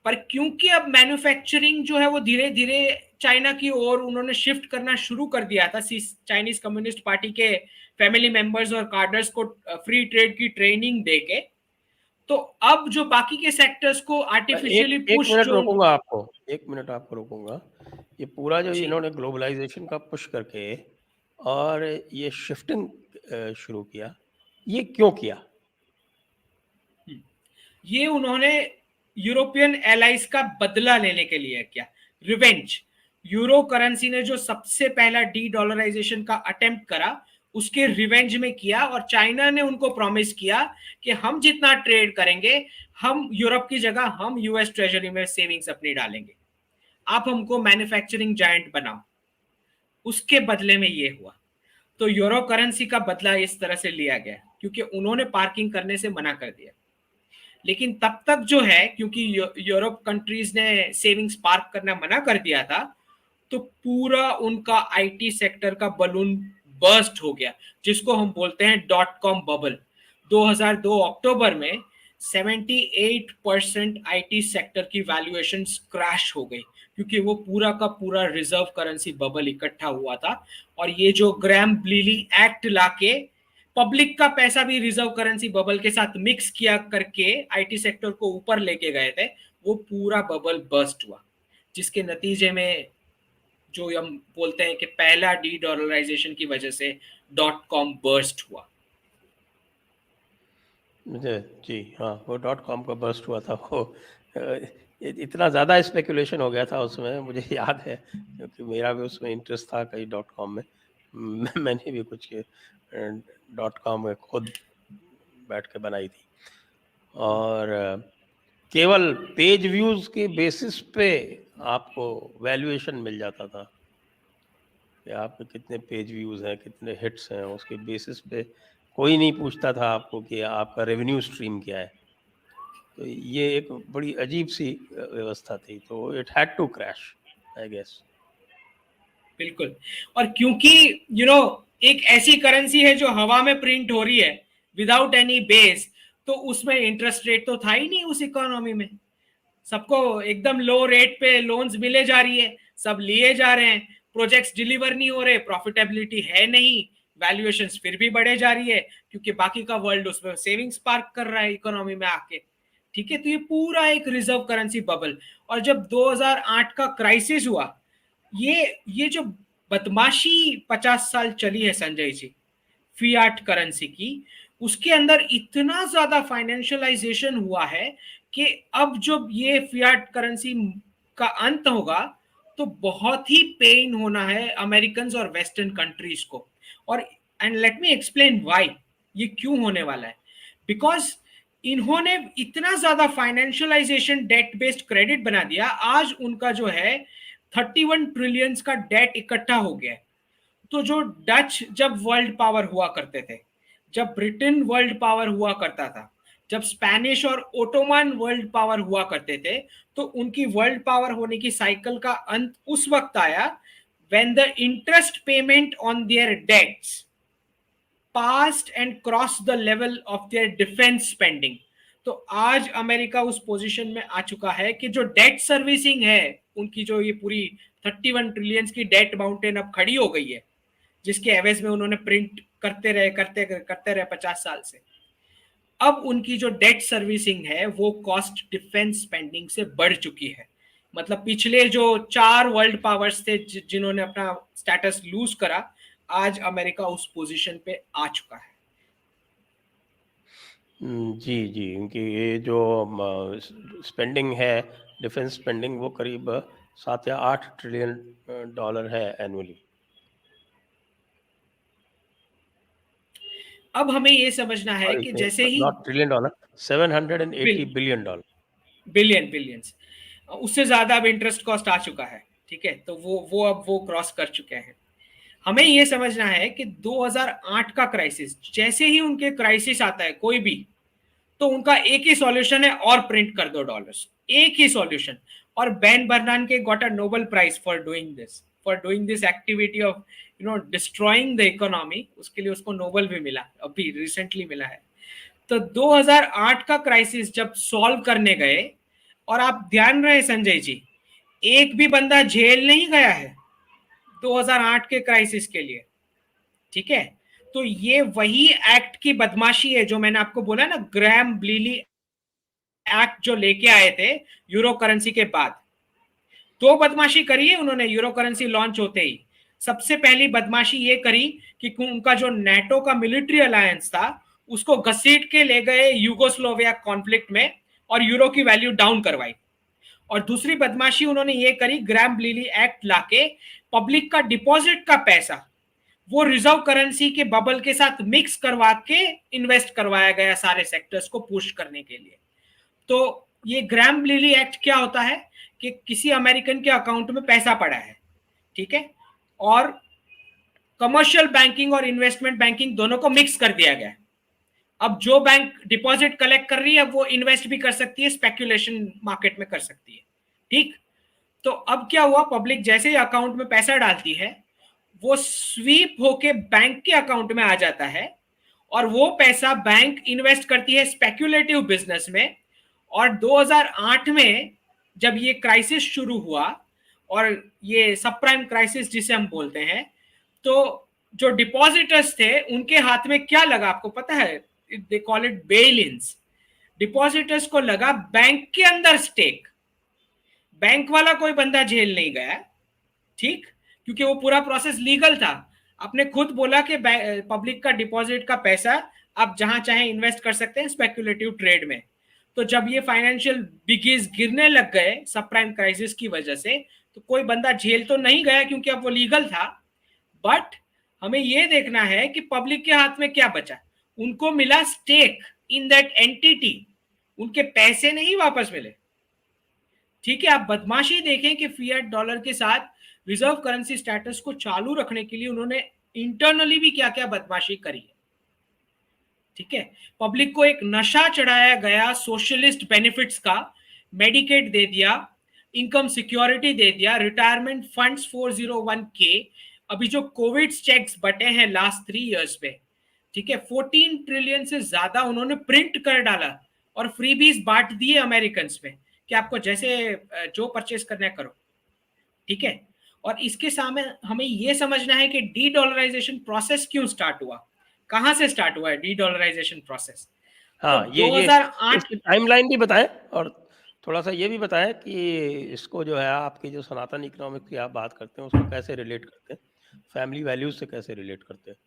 पर क्योंकि अब मैन्युफैक्चरिंग जो है वो धीरे धीरे चाइना की ओर उन्होंने शिफ्ट करना शुरू कर दिया था, चाइनीज कम्युनिस्ट पार्टी के फैमिली मेंबर्स और कार्डर्स को फ्री ट्रेड की ट्रेनिंग देके, तो अब जो बाकी के सेक्टर्स को आर्टिफिशियली पुश, एक मिनट आपको रोकूंगा। ये पूरा जो जी। इन्होंने ग्लोबलाइजेशन का पुश करके और ये शिफ्टिंग शुरू किया, ये क्यों किया? ये उन्होंने यूरोपियन एलाइज का बदला लेने के लिए किया, रिवेंज। यूरो करेंसी ने जो सबसे पहला डी डॉलराइजेशन का अटेम्प्ट करा, उसके रिवेंज में किया, और चाइना ने उनको प्रॉमिस किया कि हम जितना ट्रेड करेंगे, हम यूरोप की जगह हम यूएस ट्रेजरी में सेविंग्स अपनी डालेंगे, आप हमको मैन्युफैक्चरिंग जायंट बनाओ। उसके बदले में ये हुआ। तो यूरो करेंसी का बदला इस तरह से लिया गया, क्योंकि उन्होंने पार्किंग करने से मना कर दिया। लेकिन तब तक जो है, क्योंकि यूरोप कंट्रीज ने सेविंग्स पार्क करना मना कर दिया था, तो पूरा उनका आईटी सेक्टर का बलून बर्स्ट हो गया, जिसको हम बोलते हैं .com बबल। 2002 अक्टूबर में 78% आईटी सेक्टर की वैल्यूएशन क्रैश हो गई, क्योंकि वो पूरा का पूरा रिजर्व करेंसी बबल इकट्ठा हुआ था। और ये जो ग्रैम-ब्लीली एक्ट लाके पब्लिक का पैसा भी रिजर्व करेंसी बबल के साथ मिक्स किया करके आईटी सेक्टर को ऊपर लेके गए थे, वो पूरा बबल बर्स्ट हुआ, जिसके नतीजे में जो हम बोलते हैं कि पहला डी डॉलराइजेशन की वजह से .com बर्स्ट हुआ। जी हाँ, वो .com का बर्स्ट हुआ था, वो इतना ज़्यादा स्पेकुलेशन हो गया था उसमें, मुझे याद है, क्योंकि मेरा भी उसमें इंटरेस्ट था कई .com में। मैंने भी कुछ .com में खुद बैठ के बनाई थी, और केवल पेज व्यूज़ के बेसिस पे आपको वैल्यूएशन मिल जाता था कि आपके कितने पेज व्यूज़ हैं, कितने हिट्स हैं, उसके बेसिस पे कोई नहीं पूछता था आपको कि आपका रेवेन्यू स्ट्रीम क्या है। तो ये एक बड़ी अजीब सी व्यवस्था थी, तो it had to crash, I guess. बिल्कुल। और क्योंकि एक ऐसी करेंसी है जो हवा में प्रिंट हो रही है विदाउट एनी बेस, तो उसमें इंटरेस्ट रेट तो था ही नहीं उस इकोनॉमी में। सबको एकदम लो रेट पे लोन्स मिले जा रही है, सब लिए जा रहे हैं, प्रोजेक्ट्स डिलीवर नहीं हो रहे, प्रॉफिटेबिलिटी है नहीं, वैल्यूएशंस फिर भी बढ़े जा रही है क्योंकि बाकी का वर्ल्ड उसमें सेविंग्स पार्क कर रहा है इकोनॉमी में आके। ठीक है, तो ये पूरा एक रिजर्व करेंसी बबल। और जब 2008 का क्राइसिस हुआ, ये जो बदमाशी 50 साल चली है संजय जी फियाट करेंसी की, उसके अंदर इतना ज्यादा फाइनेंशियलाइजेशन हुआ है कि अब जब ये फियाट करेंसी का अंत होगा तो बहुत ही पेन होना है अमेरिकन और वेस्टर्न कंट्रीज को। और and let me explain why ये क्यों होने वाला है। बिकॉज इन्होंने इतना ज्यादा फाइनेंशियलाइजेशन, डेट बेस्ड क्रेडिट बना दिया, आज उनका जो है 31 ट्रिलियन का डेट इकट्ठा हो गया है। तो जो डच जब वर्ल्ड पावर हुआ करते थे, जब ब्रिटेन वर्ल्ड पावर हुआ करता था, जब स्पेनिश और ओटोमन वर्ल्ड पावर हुआ करते थे, तो उनकी वर्ल्ड पावर होने की साइकिल का अंत उस वक्त आया when the interest payment on their debts passed and cross the level of their defence spending. तो आज अमेरिका उस पोजीशन में आ चुका है कि जो डेट सर्विसिंग है उनकी, जो ये पूरी 31 ट्रिलियन की डेट माउंटेन अब खड़ी हो गई है, जिसके एवज में उन्होंने प्रिंट करते रहे 50 साल से, अब उनकी जो डेट सर्विसिंग है वो कॉस्ट डिफेंस स्पेंडिंग से बढ़ चुकी है। मतलब पिछले जो 4 वर्ल्ड पावर्स थे जिन्होंने अपना स्टेटस लूज करा, आज अमेरिका उस पोजीशन पे आ चुका है। जी जी, इनकी ये जो स्पेंडिंग है, डिफेंस स्पेंडिंग, वो करीब 7 या 8 ट्रिलियन डॉलर है एनुअली। अब हमें ये समझना है कि जैसे ही not trillion dollar, 780 billion dollar, billions, उससे ज्यादा अब इंटरेस्ट कॉस्ट आ चुका है। ठीक है, तो वो अब वो क्रॉस कर चुके हैं। हमें ये समझना है कि 2008 का क्राइसिस, जैसे ही उनके क्राइसिस आता है कोई भी, तो उनका एक ही सॉल्यूशन है, और प्रिंट कर दो डॉलर्स, एक ही सॉल्यूशन। और Ben Bernanke got a Nobel prize for doing this activity of destroying the economy. उसके लिए उसको नोबेल भी मिला, अभी रिसेंटली मिला है। तो 2008 का क्राइसिस जब सॉल्व करने गए, और आप ध्यान रहे संजय जी, एक भी बंदा जेल नहीं गया है 2008 के क्राइसिस के लिए। ठीक है, तो ये वही एक्ट की बदमाशी है जो मैंने आपको बोला ना, ग्रैम ब्लीली एक्ट जो लेके आए थे यूरो करेंसी के बाद। तो बदमाशी करी है उन्होंने यूरो करेंसी लॉन्च होते ही। सबसे पहली बदमाशी ये करी कि उनका जो नेटो का मिलिट्री अलायंस था उसको घसीट के ले गए यूगोस्लोविया कॉन्फ्लिक्ट में और यूरो की वैल्यू डाउन करवाई। और दूसरी बदमाशी उन्होंने ये करी, ग्रैम ब्लीली एक्ट लाके पब्लिक का डिपॉजिट का पैसा वो रिजर्व करेंसी के बबल के साथ मिक्स करवा के इन्वेस्ट करवाया गया सारे सेक्टर्स को पुश करने के लिए। तो ये ग्रैम ब्लीली एक्ट क्या होता है कि किसी अमेरिकन के अकाउंट में पैसा पड़ा है, ठीक है, और कमर्शियल बैंकिंग और इन्वेस्टमेंट बैंकिंग दोनों को मिक्स कर दिया गया। अब जो बैंक डिपॉजिट कलेक्ट कर रही है वो इन्वेस्ट भी कर सकती है, स्पेक्यूलेशन मार्केट में कर सकती है। ठीक, तो अब क्या हुआ, पब्लिक जैसे ही अकाउंट में पैसा डालती है वो स्वीप होके बैंक के अकाउंट में आ जाता है, और वो पैसा बैंक इन्वेस्ट करती है स्पेक्यूलेटिव बिजनेस में। और 2008 में जब ये क्राइसिस शुरू हुआ, और ये सब प्राइम क्राइसिस जिसे हम बोलते हैं, तो जो डिपॉजिटर्स थे उनके हाथ में क्या लगा आपको पता है? They call it bail ins. Depositors को लगा बैंक के अंदर स्टेक। बैंक वाला कोई बंदा जेल नहीं गया, ठीक, क्योंकि वो पूरा प्रोसेस लीगल था। आपने खुद बोला कि पब्लिक का डिपॉजिट का पैसा आप जहां चाहे इन्वेस्ट कर सकते हैं स्पेक्युलेटिव ट्रेड में। तो जब ये फाइनेंशियल बिगीज गिरने लग गए सब प्राइम क्राइसिस की वजह से, तो कोई बंदा जेल तो नहीं गया क्योंकि अब वो लीगल था, बट हमें ये देखना है कि पब्लिक के हाथ में क्या बचा। उनको मिला स्टेक इन दैट एंटिटी, उनके पैसे नहीं वापस मिले। ठीक है, आप बदमाशी देखें कि फिएट डॉलर के साथ रिजर्व करेंसी स्टेटस को चालू रखने के लिए उन्होंने इंटरनली भी क्या क्या बदमाशी करी है। ठीक है, पब्लिक को एक नशा चढ़ाया गया सोशलिस्ट बेनिफिट्स का, मेडिकेट दे दिया, इनकम सिक्योरिटी दे दिया, रिटायरमेंट फंड्स 401k, अभी जो कोविड चेक्स बटे हैं लास्ट 3 इयर्स पे, ठीक है, 14 ट्रिलियन से ज्यादा उन्होंने प्रिंट कर डाला और फ्रीबीज बांट दिए अमेरिकन में कि आपको जैसे जो परचेस करना है करो। ठीक है, और इसके सामने हमें यह समझना है कि डी डॉलराइजेशन प्रोसेस क्यों स्टार्ट हुआ, कहां से स्टार्ट हुआ है डी डॉलराइजेशन प्रोसेस। हाँ, तो ये 2008 इसकी टाइमलाइन भी बताएं और थोड़ा सा ये भी बताएं कि इसको जो है आपकी जो सनातन इकोनॉमिक्स की आप बात करते हैं उसको कैसे रिलेट करते हैं, फैमिली वैल्यूज से कैसे रिलेट करते हैं।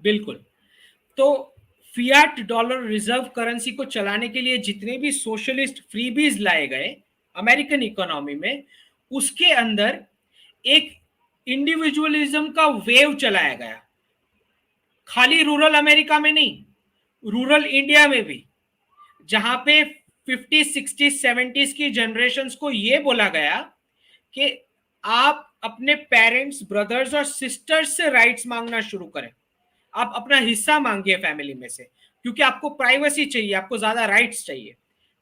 बिल्कुल, तो फियाट डॉलर रिजर्व करेंसी को चलाने के लिए जितने भी सोशलिस्ट फ्रीबीज लाए गए अमेरिकन इकोनॉमी में, उसके अंदर एक इंडिविजुअलिज्म का वेव चलाया गया, खाली रूरल अमेरिका में नहीं, रूरल इंडिया में भी, जहां पे 50, 60, 70s की जनरेशंस को यह बोला गया कि आप अपने पेरेंट्स, ब्रदर्स और सिस्टर्स से राइट्स मांगना शुरू करें, आप अपना हिस्सा मांगिए फैमिली में से, क्योंकि आपको प्राइवेसी चाहिए, आपको ज्यादा राइट्स चाहिए।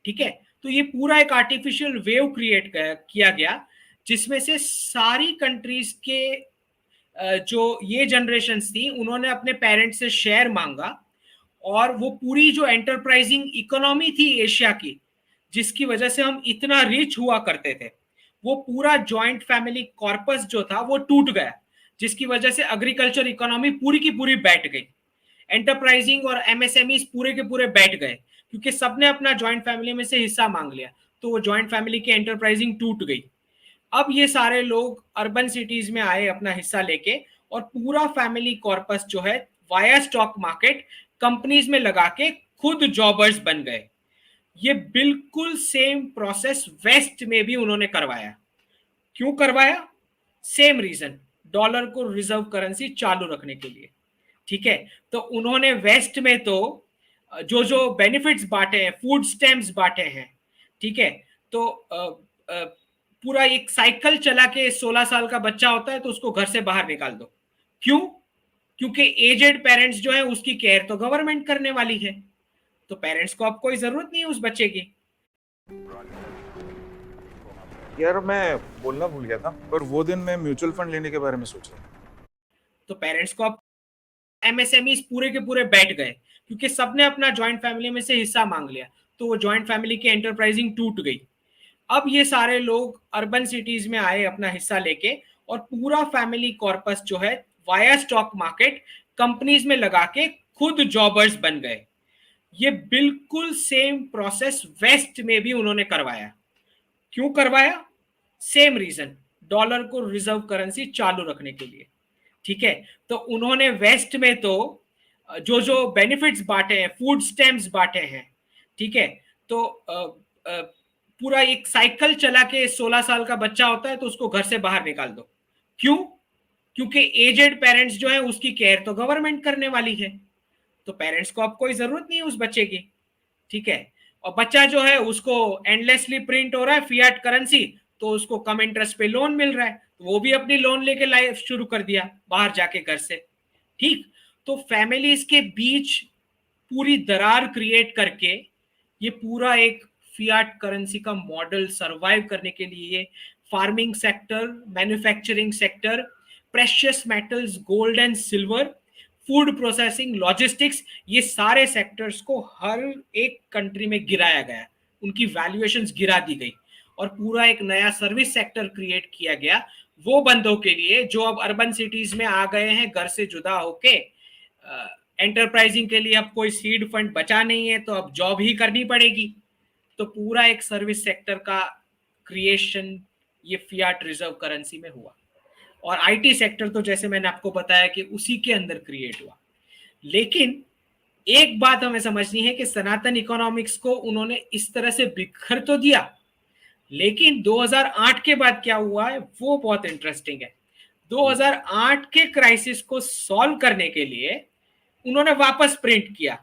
ठीक है, तो ये पूरा एक आर्टिफिशियल वेव क्रिएट किया गया, जिसमें से सारी कंट्रीज के जो ये जनरेशंस थी उन्होंने अपने पेरेंट्स से शेयर मांगा, और वो पूरी जो एंटरप्राइजिंग इकोनॉमी थी एशिया की, जिसकी वजह से हम इतना रिच हुआ करते थे, वो पूरा जॉइंट फैमिली कॉर्पस जो था वो टूट गया, जिसकी वजह से एग्रीकल्चर इकोनॉमी पूरी की पूरी बैठ गई, एंटरप्राइजिंग और एमएसएमई पूरे के पूरे बैठ गए, क्योंकि सबने अपना जॉइंट फैमिली में से हिस्सा मांग लिया, तो वो जॉइंट फैमिली की एंटरप्राइजिंग टूट गई। अब ये सारे लोग अर्बन सिटीज में आए अपना हिस्सा लेके, और पूरा फैमिली कॉर्पस जो है वाया स्टॉक मार्केट कंपनीज में लगा के खुद जॉबर्स बन गए। ये बिल्कुल सेम प्रोसेस वेस्ट में भी उन्होंने करवाया। क्यों करवाया? सेम रीजन, डॉलर को रिजर्व करेंसी चालू रखने के लिए। ठीक है, तो उन्होंने वेस्ट में तो जो जो बेनिफिट्स बांटे हैं, फूड स्टैम्प्स बांटे हैं, ठीक है, तो पूरा एक साइकिल चला के 16 साल का बच्चा होता है तो उसको घर से बाहर निकाल दो। क्यों? क्योंकि एजेड पेरेंट्स जो है उसकी केयर तो गवर्नमेंट करने वाली है, तो पेरेंट्स को अब कोई जरूरत नहीं है उस बच्चे की। यार मैं बोलना भूल गया था, पर वो दिन मैं म्यूचुअल फंड लेने के बारे में सोच रहा था। तो पेरेंट्स को अब एमएसएमई पूरे के पूरे बैठ गए, क्योंकि सबने अपना जॉइंट फैमिली में से हिस्सा मांग लिया, तो वो जॉइंट फैमिली की एंटरप्राइजिंग टूट गई। अब ये सारे लोग अर्बन सिटीज में आए अपना हिस्सा लेके, और पूरा फैमिली कॉर्पस जो है वाया स्टॉक मार्केट कंपनीज में लगा के खुद जॉबर्स बन गए। ये बिल्कुल सेम प्रोसेस वेस्ट में भी उन्होंने करवाया। क्यों करवाया? सेम रीजन, डॉलर को रिजर्व करेंसी चालू रखने के लिए। ठीक है, तो उन्होंने वेस्ट में तो जो जो बेनिफिट्स बांटे हैं, फूड स्टैम्प्स बांटे हैं, ठीक है, तो पूरा एक साइकिल चला के 16 साल का बच्चा होता है तो उसको घर से बाहर निकाल दो। क्यों? क्योंकि एजेड पेरेंट्स जो है उसकी केयर तो गवर्नमेंट करने वाली है, तो पेरेंट्स को अब कोई जरूरत नहीं है उस बच्चे की। ठीक है, और बच्चा जो है उसको एंडलेसली प्रिंट हो रहा है फियाट करेंसी, तो उसको कम इंटरेस्ट पे लोन मिल रहा है, तो वो भी अपनी लोन लेके लाइफ शुरू कर दिया बाहर जाके घर से। ठीक, तो फैमिलीज के बीच पूरी दरार क्रिएट करके ये पूरा एक फियाट करेंसी का मॉडल सरवाइव करने के लिए farming sector, manufacturing sector, precious metals, gold and silver, food processing, logistics, ये सारे सेक्टर्स को हर एक कंट्री में गिराया गया, उनकी वैल्यूएशंस गिरा दी गई, और पूरा एक नया सर्विस सेक्टर क्रिएट किया गया वो बंदों के लिए जो अब अर्बन सिटीज में आ गए हैं घर से जुदा होके। एंटरप्राइजिंग के लिए अब कोई सीड फंड बचा नहीं है, तो अब जॉब ही करनी पड़ेगी। तो पूरा एक सर्विस सेक्टर का क्रिएशन ये फियाट रिजर्व करेंसी में हुआ, और आईटी सेक्टर तो जैसे मैंने आपको बताया कि उसी के अंदर क्रिएट हुआ। लेकिन एक बात हमें समझनी है कि सनातन इकोनॉमिक्स को उन्होंने इस तरह से बिखर तो दिया, लेकिन 2008 के बाद क्या हुआ है वो बहुत इंटरेस्टिंग है। 2008 के क्राइसिस को सॉल्व करने के लिए उन्होंने वापस प्रिंट किया,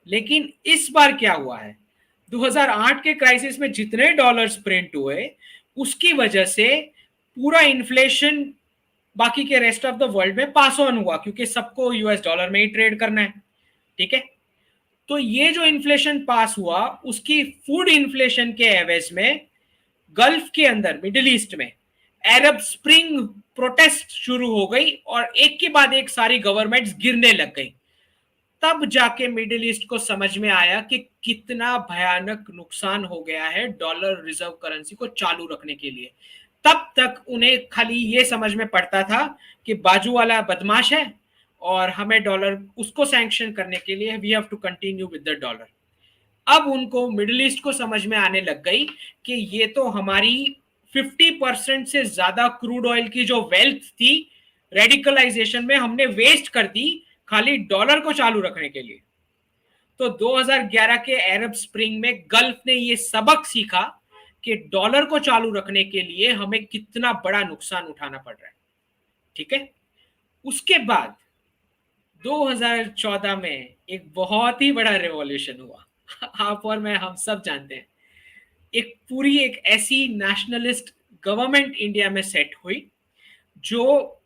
लेकिन इस बार क्या हुआ है, 2008 के क्राइसिस में जितने डॉलर्स प्रिंट हुए उसकी वजह से पूरा इन्फ्लेशन बाकी के रेस्ट ऑफ द वर्ल्ड में पास ऑन हुआ, क्योंकि सबको यूएस डॉलर में ही ट्रेड करना है, ठीक है। तो ये जो इन्फ्लेशन पास हुआ उसकी फूड इन्फ्लेशन के एवज में गल्फ के अंदर मिडिल ईस्ट में अरब स्प्रिंग प्रोटेस्ट शुरू हो गई और एक के बाद एक सारी गवर्नमेंट्स गिरने लग गई। तब जाके मिडिल ईस्ट को समझ में आया कि कितना भयानक नुकसान हो गया है डॉलर रिजर्व करेंसी को चालू रखने के लिए। तब तक उन्हें खाली ये समझ में पड़ता था कि बाजू वाला बदमाश है और हमें डॉलर उसको सैंक्शन करने के लिए we have to continue with the dollar. अब उनको मिडिल ईस्ट को समझ में आने लग गई कि ये तो हमारी 50% से ज्यादा क्रूड ऑयल की जो वेल्थ थी रेडिकलाइजेशन में हमने वेस्ट कर दी खाली डॉलर को चालू रखने के लिए। तो 2011 के अरब स्प्रिंग में गल्फ ने ये सबक सीखा कि डॉलर को चालू रखने के लिए हमें कितना बड़ा नुकसान उठाना पड़ रहा है, ठीक है। उसके बाद 2014 में एक बहुत ही बड़ा रेवोल्यूशन हुआ। आप और मैं हम सब जानते हैं, एक ऐसी नेशनलिस्ट गवर्नमेंट इंडिया में सेट हुई जो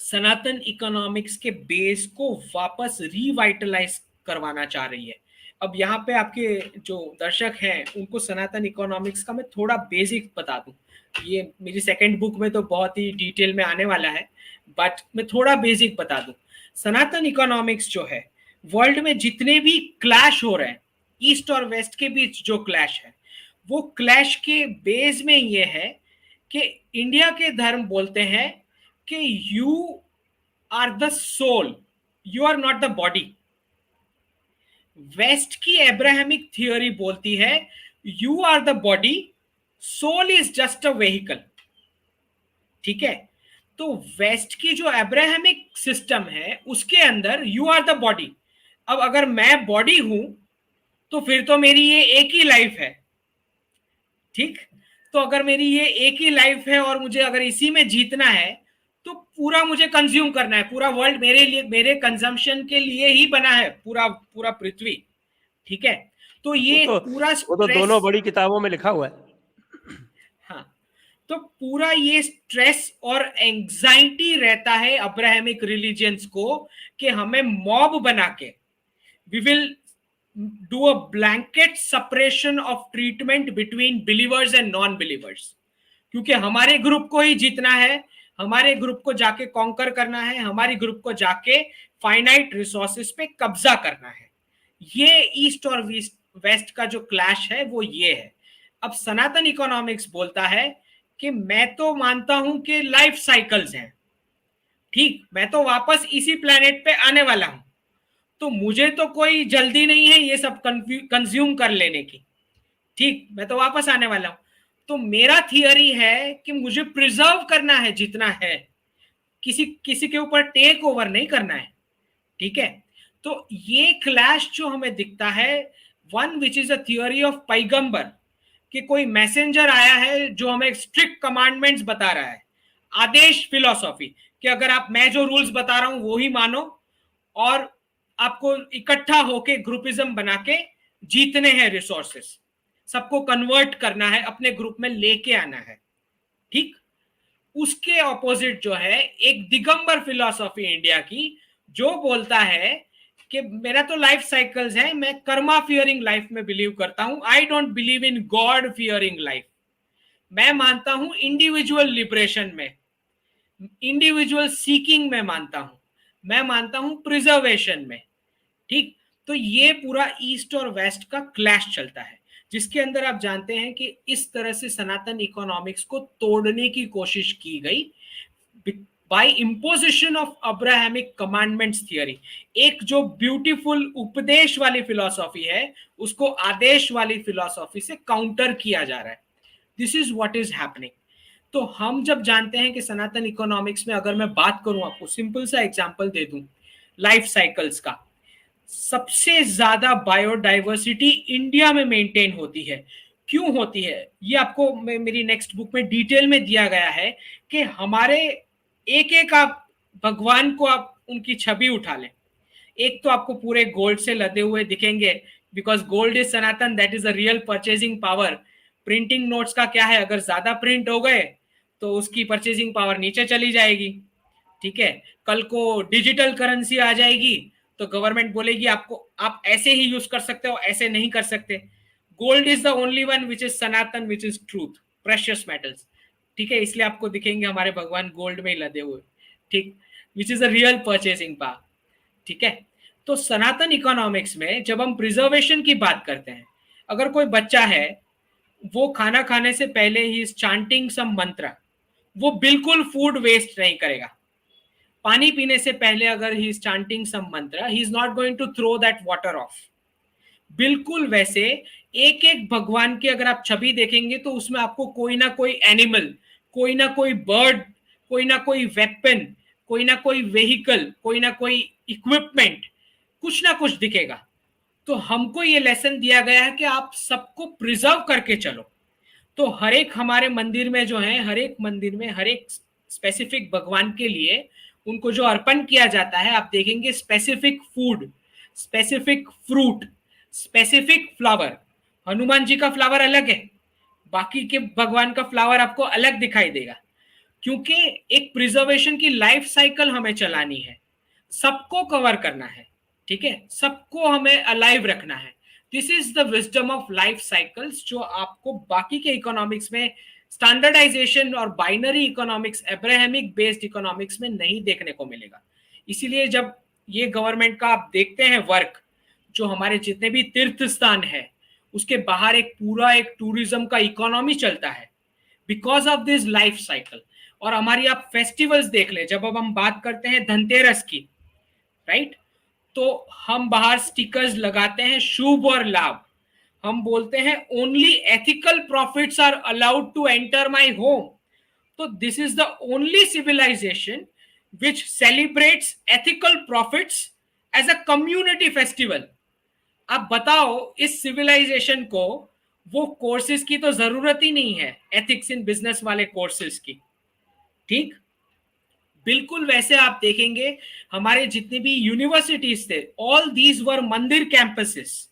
सनातन इकोनॉमिक्स के बेस को वापस रिवाइटलाइज करवाना चाह रही है। अब यहाँ पे आपके जो दर्शक हैं उनको सनातन इकोनॉमिक्स का मैं थोड़ा बेसिक बता दूं। ये मेरी सेकंड बुक में तो बहुत ही डिटेल में आने वाला है, बट मैं थोड़ा बेसिक बता दूं। सनातन इकोनॉमिक्स जो है, वर्ल्ड में जितने भी क्लैश हो रहे हैं ईस्ट और वेस्ट के बीच जो क्लैश है, वो क्लैश के बेस में ये है कि इंडिया के धर्म बोलते हैं कि you are the soul, you are not the body. West की एब्राहमिक थियोरी बोलती है you are the body, soul is just a vehicle, ठीक है। तो वेस्ट की जो एब्राहमिक सिस्टम है उसके अंदर यू आर द बॉडी। अब अगर मैं बॉडी हूं तो फिर तो मेरी ये एक ही लाइफ है, ठीक। तो अगर मेरी ये एक ही लाइफ है और मुझे अगर इसी में जीतना है तो पूरा मुझे कंज्यूम करना है, पूरा वर्ल्ड मेरे लिए, मेरे कंजम्पशन के लिए ही बना है, पूरा पृथ्वी, ठीक है। तो ये पूरा वो तो दोनों बड़ी किताबों में लिखा हुआ है। हाँ, तो पूरा ये स्ट्रेस और एंजाइटी रहता है अब्राहमिक रिलीजियंस को कि हमें मॉब बना के we will do a blanket separation of treatment between believers and non believers, क्योंकि हमारे ग्रुप को ही जीतना है, हमारे ग्रुप को जाके कॉन्कर करना है, हमारी ग्रुप को जाके फाइनाइट रिसोर्सेस पे कब्जा करना है। ये ईस्ट और वेस्ट का जो क्लैश है वो ये है। अब सनातन इकोनॉमिक्स बोलता है कि मैं तो मानता हूं कि लाइफ साइकिल्स हैं, ठीक, मैं तो वापस इसी प्लेनेट पे आने वाला हूं, तो मुझे तो कोई जल्दी नहीं है ये सब कंज्यूम कर लेने की, ठीक, मैं तो वापस आने वाला हूं। तो मेरा थियरी है कि मुझे प्रिजर्व करना है जितना है, किसी के ऊपर टेक ओवर नहीं करना है, ठीक है। तो ये क्लैश जो हमें दिखता है, one which is a theory of पैगंबर, कि कोई मैसेंजर आया है जो हमें स्ट्रिक्ट कमांडमेंट्स बता रहा है, आदेश फिलॉसफी, कि अगर आप, मैं जो रूल्स बता रहा हूं वो ही मानो और आपको इकट्ठा होके ग्रुपिज्म बना के जीतने हैं रिसोर्सेस, सबको कन्वर्ट करना है, अपने ग्रुप में लेके आना है, ठीक। उसके ऑपोजिट जो है एक दिगंबर फिलॉसफी इंडिया की, जो बोलता है कि मेरा तो लाइफ साइकिल्स है, मैं कर्मा फियरिंग लाइफ में बिलीव करता हूं, I don't believe in God fearing life. मैं मानता हूं इंडिविजुअल लिबरेशन में, इंडिविजुअल सीकिंग में मानता हूं, मैं मानता हूं प्रिजर्वेशन में, ठीक। तो ये पूरा ईस्ट और वेस्ट का क्लैश चलता है, जिसके अंदर आप जानते हैं कि इस तरह से सनातन इकोनॉमिक्स को तोड़ने की कोशिश की गई by imposition of Abrahamic commandments theory. एक जो ब्यूटीफुल उपदेश वाली फिलॉसफी है उसको आदेश वाली फिलॉसफी से काउंटर किया जा रहा है। This is what is happening. तो हम जब जानते हैं कि सनातन इकोनॉमिक्स में, अगर मैं बात करूं, आपको सिंपल सा एग्जांपल दे दूं लाइफ साइकिल्स का, सबसे ज्यादा बायोडाइवर्सिटी इंडिया में मेंटेन होती है। क्यों होती है ये आपको मेरी नेक्स्ट बुक में डिटेल में दिया गया है कि हमारे एक एक आप भगवान को आप उनकी छवि उठा लें, एक तो आपको पूरे गोल्ड से लदे हुए दिखेंगे, because gold is Sanatan, that is a real purchasing power. Printing notes का क्या है, अगर ज्यादा प्रिंट हो गए तो उसकी परचेजिंग पावर नीचे चली जाएगी, ठीक है। कल को डिजिटल करेंसी आ जाएगी तो गवर्नमेंट बोलेगी आपको आप ऐसे ही यूज कर सकते हो, ऐसे नहीं कर सकते। Gold is the only one which is Sanatan, which is truth, precious metals, ठीक है। इसलिए आपको दिखेंगे हमारे भगवान गोल्ड में ही लदे हुए, ठीक, which is a real purchasing power, ठीक है। तो सनातन इकोनॉमिक्स में जब हम प्रिजर्वेशन की बात करते हैं, अगर कोई बच्चा है वो खाना खाने से पहले ही चांटिंग सम मंत्र, वो बिल्कुल फूड वेस्ट नहीं करेगा। पानी पीने से पहले अगर he is chanting some mantra, he is not going to throw that water off. बिल्कुल वैसे एक एक भगवान की अगर आप छवि देखेंगे तो उसमें आपको कोई ना कोई एनिमल, कोई ना कोई बर्ड, कोई ना कोई वेपन, कोई ना कोई व्हीकल, कोई ना कोई इक्विपमेंट, कुछ ना कुछ दिखेगा। तो हमको ये लेसन दिया गया है कि आप सबको प्रिजर्व करके चलो। तो हर एक हमारे मंदिर में जो है, हर एक मंदिर में हर एक स्पेसिफिक भगवान के लिए उनको जो अर्पण किया जाता है, आप देखेंगे specific food, specific fruit, specific flower. Hanuman ji का फ्लावर अलग है, बाकी के भगवान का फ्लावर आपको अलग दिखाई देगा, क्योंकि एक प्रिजर्वेशन की लाइफ साइकिल हमें चलानी है, सबको कवर करना है, ठीक है, सबको हमें अलाइव रखना है। This is the wisdom of life cycles, जो आपको बाकी के इकोनॉमिक्स में स्टैंडर्डाइजेशन और binary economics, Abrahamic based economics में नहीं देखने को मिलेगा। इसीलिए जब ये गवर्नमेंट का आप देखते हैं वर्क, जो हमारे जितने भी तीर्थ स्थान है उसके बाहर एक पूरा एक टूरिज्म का इकोनॉमी चलता है because of this life cycle. और हमारी आप फेस्टिवल्स देख ले, जब अब हम बात करते हैं धनतेरस की, राइट, तो हम बाहर स्टिकर्स लगाते हैं शुभ और लाभ, हम बोलते हैं only ethical profits are allowed to enter my home. तो this is the only civilization which celebrates ethical profits as a community festival। आप बताओ इस सिविलाइजेशन को वो कोर्सेज की तो जरूरत ही नहीं है, एथिक्स इन बिजनेस वाले कोर्सेज की, ठीक। बिल्कुल वैसे आप देखेंगे हमारे जितने भी यूनिवर्सिटीज थे, ऑल दीज वर मंदिर कैंपसेस,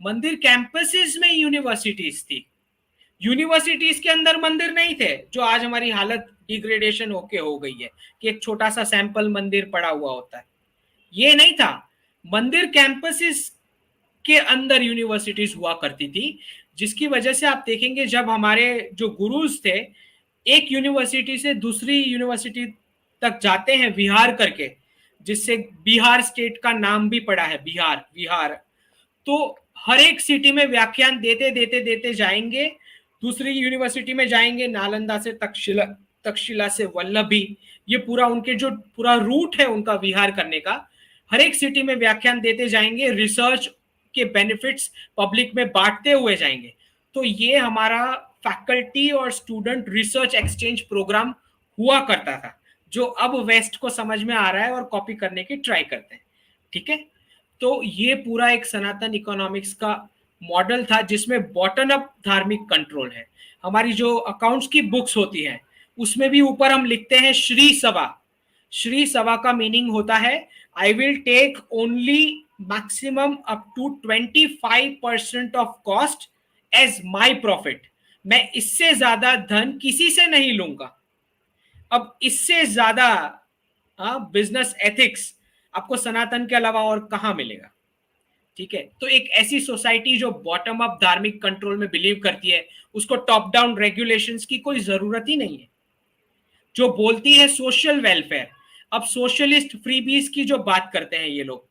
मंदिर कैंपसेस में यूनिवर्सिटीज थी। यूनिवर्सिटीज के अंदर मंदिर नहीं थे, जो आज हमारी हालत डिग्रेडेशन होके हो गई है कि एक छोटा सा सैंपल मंदिर पड़ा हुआ होता है, ये नहीं था। मंदिर कैंपसेस के अंदर यूनिवर्सिटीज हुआ करती थी, जिसकी वजह से आप देखेंगे जब हमारे जो गुरुज थे एक यूनिवर्सिटी से दूसरी यूनिवर्सिटी तक जाते हैं विहार करके, जिससे बिहार स्टेट का नाम भी पड़ा है, बिहार विहार। तो हर एक सिटी में व्याख्यान देते देते देते जाएंगे, दूसरी यूनिवर्सिटी में जाएंगे, नालंदा से तक्षशिला, तक्षशिला से वल्लभी, ये पूरा उनके जो पूरा रूट है उनका विहार करने का, हर एक सिटी में व्याख्यान देते जाएंगे, रिसर्च के बेनिफिट्स पब्लिक में बांटते हुए जाएंगे। तो ये हमारा फैकल्टी और स्टूडेंट रिसर्च एक्सचेंज प्रोग्राम हुआ करता था, जो अब वेस्ट को समझ में आ रहा है और कॉपी करने की ट्राई करते हैं, ठीक है। तो ये पूरा एक सनातन इकोनॉमिक्स का मॉडल था, जिसमें बॉटम अप धार्मिक कंट्रोल है। हमारी जो अकाउंट्स की बुक्स होती हैं उसमें भी ऊपर हम लिखते हैं श्री सभा। श्री सभा का मीनिंग होता है I will take only maximum up to 25% of cost as my profit. मैं इससे ज्यादा धन किसी से नहीं लूंगा। अब इससे ज्यादा बिजनेस एथिक्स आपको सनातन के अलावा और कहां मिलेगा, ठीक है। तो एक ऐसी सोसाइटी जो बॉटम अप धार्मिक कंट्रोल में बिलीव करती है, उसको टॉप डाउन रेगुलेशंस की कोई जरूरत ही नहीं है। जो बोलती है सोशल वेलफेयर, अब सोशलिस्ट फ्रीबीज की जो बात करते हैं ये लोग,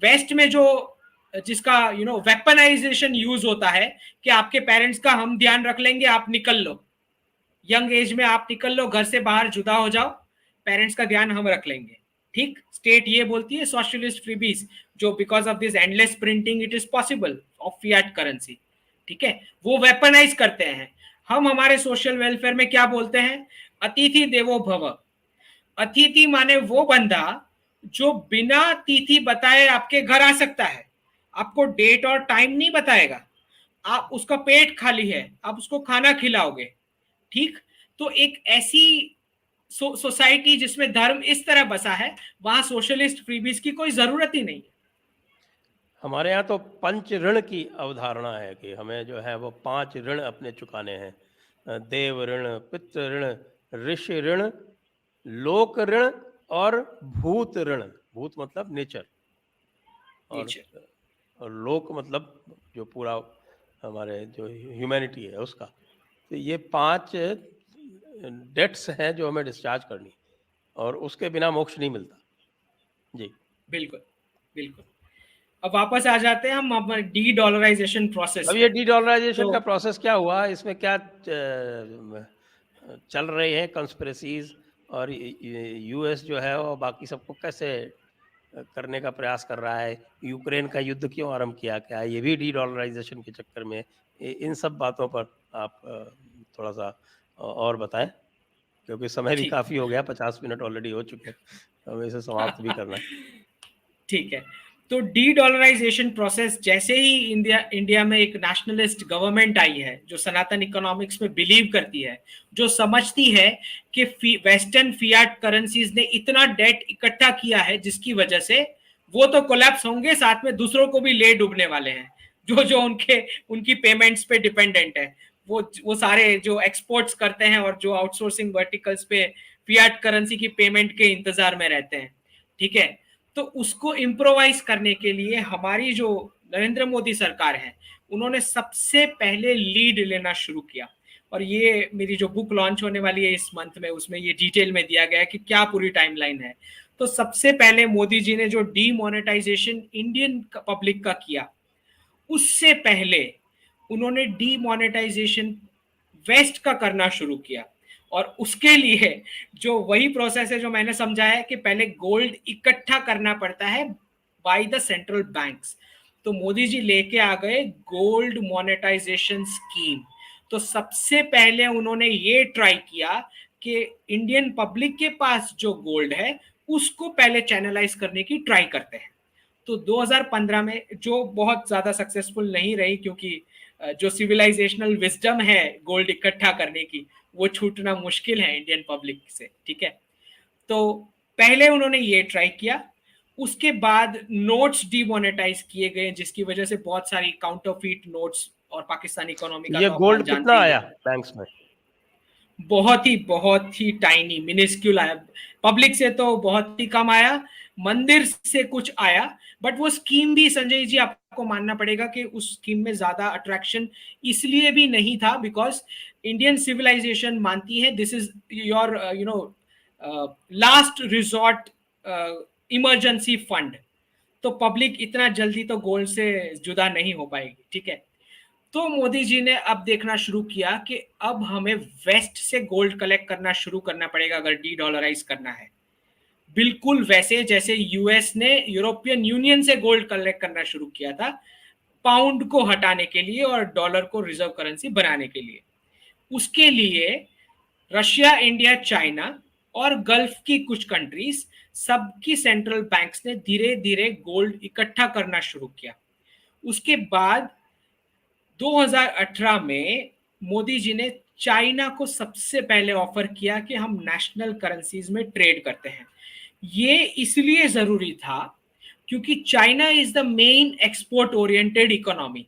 वेस्ट में जो जिसका वेपनाइजेशन यूज होता है कि आपके पेरेंट्स का हम ध्यान रख लेंगे, आप निकल लो, यंग एज में आप निकल लो, घर से बाहर जुदा हो जाओ, पेरेंट्स का ध्यान हम रख लेंगे, ठीक। स्टेट ये बोलती है, सोशलिस्ट फ्रीबीज जो because of this endless printing it is possible of fiat currency, ठीक है, वो वेपनाइज करते हैं। हम हमारे सोशल वेलफेयर में क्या बोलते हैं, अतिथि देवो भव। अतिथि माने वो बंदा जो बिना तिथि बताए आपके घर आ सकता है, आपको डेट और टाइम नहीं बताएगा, आप उसका पेट खाली है, आप उसको खाना खिलाओगे, ठीक। तो एक ऐसी सोसाइटी जिसमें धर्म इस तरह बसा है, वहां सोशलिस्ट फ्रीबीज की कोई जरूरत ही नहीं है। हमारे यहाँ तो पंच ऋण की अवधारणा है कि हमें जो है वो 5 ऋण अपने चुकाने हैं। देव ऋण, पितृ ऋण, ऋषि ऋण, लोक ऋण और भूत ऋण। भूत मतलब नेचर, और नीचे और लोक मतलब जो पूरा हमारे जो ह्यूमैनिटी है उसका। तो ये 5 डेट्स हैं जो हमें डिस्चार्ज करनी, और उसके बिना मोक्ष नहीं मिलता। जी। बिल्कुल बिल्कुल। अब वापस आ जाते हैं हम डी डॉलराइजेशन प्रोसेस अब पे। ये डी-डॉलराइजेशन तो का प्रोसेस क्या हुआ? इसमें क्या चल रहे हैं कंस्पिरेसीज, और यूएस जो है वो बाकी सबको कैसे करने का प्रयास कर रहा है? यूक्रेन का युद्ध क्यों आरंभ किया? क्या ये भी डी-डॉलराइजेशन के चक्कर में? इन सब बातों पर आप थोड़ा-सा और बताएँ, क्योंकि समय भी ठीक काफ़ी हो गया, 50 मिनट ऑलरेडी हो चुके हैं, हमें इसे समाप्त भी करना है। ठीक है। तो डी डॉलराइजेशन प्रोसेस, जैसे ही इंडिया में एक नेशनलिस्ट गवर्नमेंट आई है जो सनातन इकोनॉमिक्स में बिलीव करती है, जो समझती है कि वेस्टर्न फियाट करेंसीज ने इतना डेट इकट्ठा किया है जिसकी वजह से वो तो कोलैप्स होंगे, साथ में दूसरों को भी ले डूबने वाले हैं, जो जो उनकी पेमेंट्स पे डिपेंडेंट है। वो सारे जो एक्सपोर्ट्स करते हैं और जो आउटसोर्सिंग वर्टिकल्स पे फियाट करेंसी की पेमेंट के इंतजार में रहते हैं, ठीक है। तो उसको इम्प्रोवाइज करने के लिए हमारी जो नरेंद्र मोदी सरकार है, उन्होंने सबसे पहले लीड लेना शुरू किया। और ये मेरी जो बुक लॉन्च होने वाली है इस मंथ में, उसमें ये डिटेल में दिया गया है कि क्या पूरी टाइमलाइन है। तो सबसे पहले मोदी जी ने जो डीमोनेटाइजेशन इंडियन पब्लिक का किया, उससे पहले उन्होंने डीमोनेटाइजेशन वेस्ट का करना शुरू किया। और उसके लिए जो वही प्रोसेस है जो मैंने समझाया है कि पहले गोल्ड इकट्ठा करना पड़ता है बाय द सेंट्रल बैंक्स। तो मोदी जी लेके आ गए गोल्ड मोनेटाइजेशन स्कीम। तो सबसे पहले उन्होंने ये ट्राई किया कि इंडियन पब्लिक के पास जो गोल्ड है उसको पहले चैनलाइज करने की ट्राई करते हैं। तो 2015 में जो बहुत ज्यादा सक्सेसफुल नहीं रही, क्योंकि जो सिविलाइजेशनल विजडम है गोल्ड इकट्ठा करने की, वो छूटना मुश्किल है इंडियन पब्लिक से, ठीक है। तो पहले उन्होंने ये ट्राई किया, उसके बाद नोट्स डीमोनेटाइज किए गए, जिसकी वजह से बहुत सारी काउंटरफीट नोट्स, और पाकिस्तानी इकोनॉमी का ये तो आप हाल गोल्ड जानते कितना ही आया हैं। बैंक्स में? बहुत ही टाइनी मिनिस्क्यूल आया, पब्लिक से तो बहुत ही कम आया, मंदिर से कुछ आया। बट वो स्कीम भी संजय जी आपको मानना पड़ेगा कि उस स्कीम में ज्यादा अट्रैक्शन इसलिए भी नहीं था बिकॉज इंडियन सिविलाइजेशन मानती है this is your last resort emergency fund. तो पब्लिक इतना जल्दी तो गोल्ड से जुदा नहीं हो पाएगी, ठीक है। तो मोदी जी ने अब देखना शुरू किया कि अब हमें वेस्ट से गोल्ड कलेक्ट करना शुरू करना पड़ेगा अगर डी डॉलराइज करना है। बिल्कुल वैसे जैसे यूएस ने यूरोपियन यूनियन से गोल्ड कलेक्ट करना शुरू किया था, पाउंड को हटाने के लिए और डॉलर को रिजर्व करेंसी बनाने के लिए। उसके लिए रशिया, इंडिया, चाइना और गल्फ की कुछ कंट्रीज, सबकी सेंट्रल बैंक्स ने धीरे धीरे गोल्ड इकट्ठा करना शुरू किया। उसके बाद 2018 में मोदी जी ने चाइना को सबसे पहले ऑफर किया कि हम नेशनल करेंसीज में ट्रेड करते हैं। ये इसलिए जरूरी था क्योंकि China is the main export oriented economy.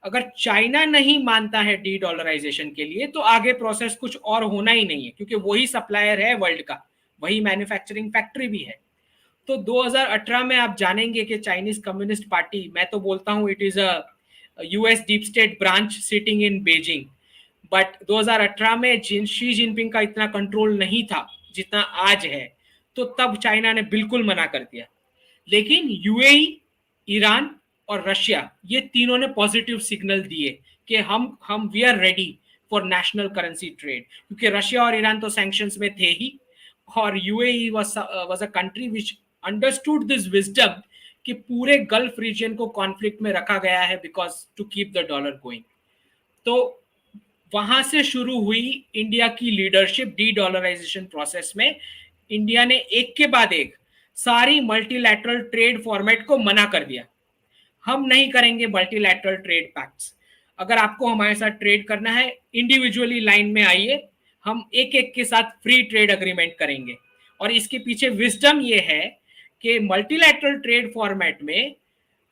अगर चाइना नहीं मानता है डी डॉलराइजेशन के लिए तो आगे प्रोसेस कुछ और होना ही नहीं है, क्योंकि वही सप्लायर है वर्ल्ड का, वही मैन्युफैक्चरिंग फैक्ट्री भी है। तो 2018 में आप जानेंगे कि चाइनीज कम्युनिस्ट पार्टी, मैं तो बोलता हूं it is a US deep state branch sitting in Beijing, but 2018 में शी जिनपिंग का इतना कंट्रोल नहीं था जितना आज है। तो तब चाइना ने बिल्कुल मना कर दिया। लेकिन यूएई, ईरान और रशिया, ये तीनों ने पॉजिटिव सिग्नल दिए कि हम we are ready for national currency trade, क्योंकि रशिया और ईरान तो सैंक्शंस में थे ही, और UAE was a country which understood this wisdom कि पूरे गल्फ रीजन को कॉन्फ्लिक्ट में रखा गया है because to keep the dollar going. तो वहां से शुरू हुई इंडिया की लीडरशिप डी डॉलराइजेशन प्रोसेस में। इंडिया ने एक के बाद एक सारी मल्टीलैटरल ट्रेड फॉर्मेट को मना कर दिया। हम नहीं करेंगे मल्टीलैटरल ट्रेड पैक्ट्स। अगर आपको हमारे साथ ट्रेड करना है, इंडिविजुअली लाइन में आइए, हम एक एक के साथ फ्री ट्रेड अग्रीमेंट करेंगे। और इसके पीछे विजडम ये है कि मल्टीलैटरल ट्रेड फॉर्मेट में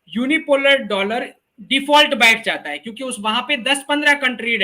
यूनिपोलर डॉलर डिफॉल्ट बैठ जाता है, क्योंकि उस वहां पे 10-15 कंट्री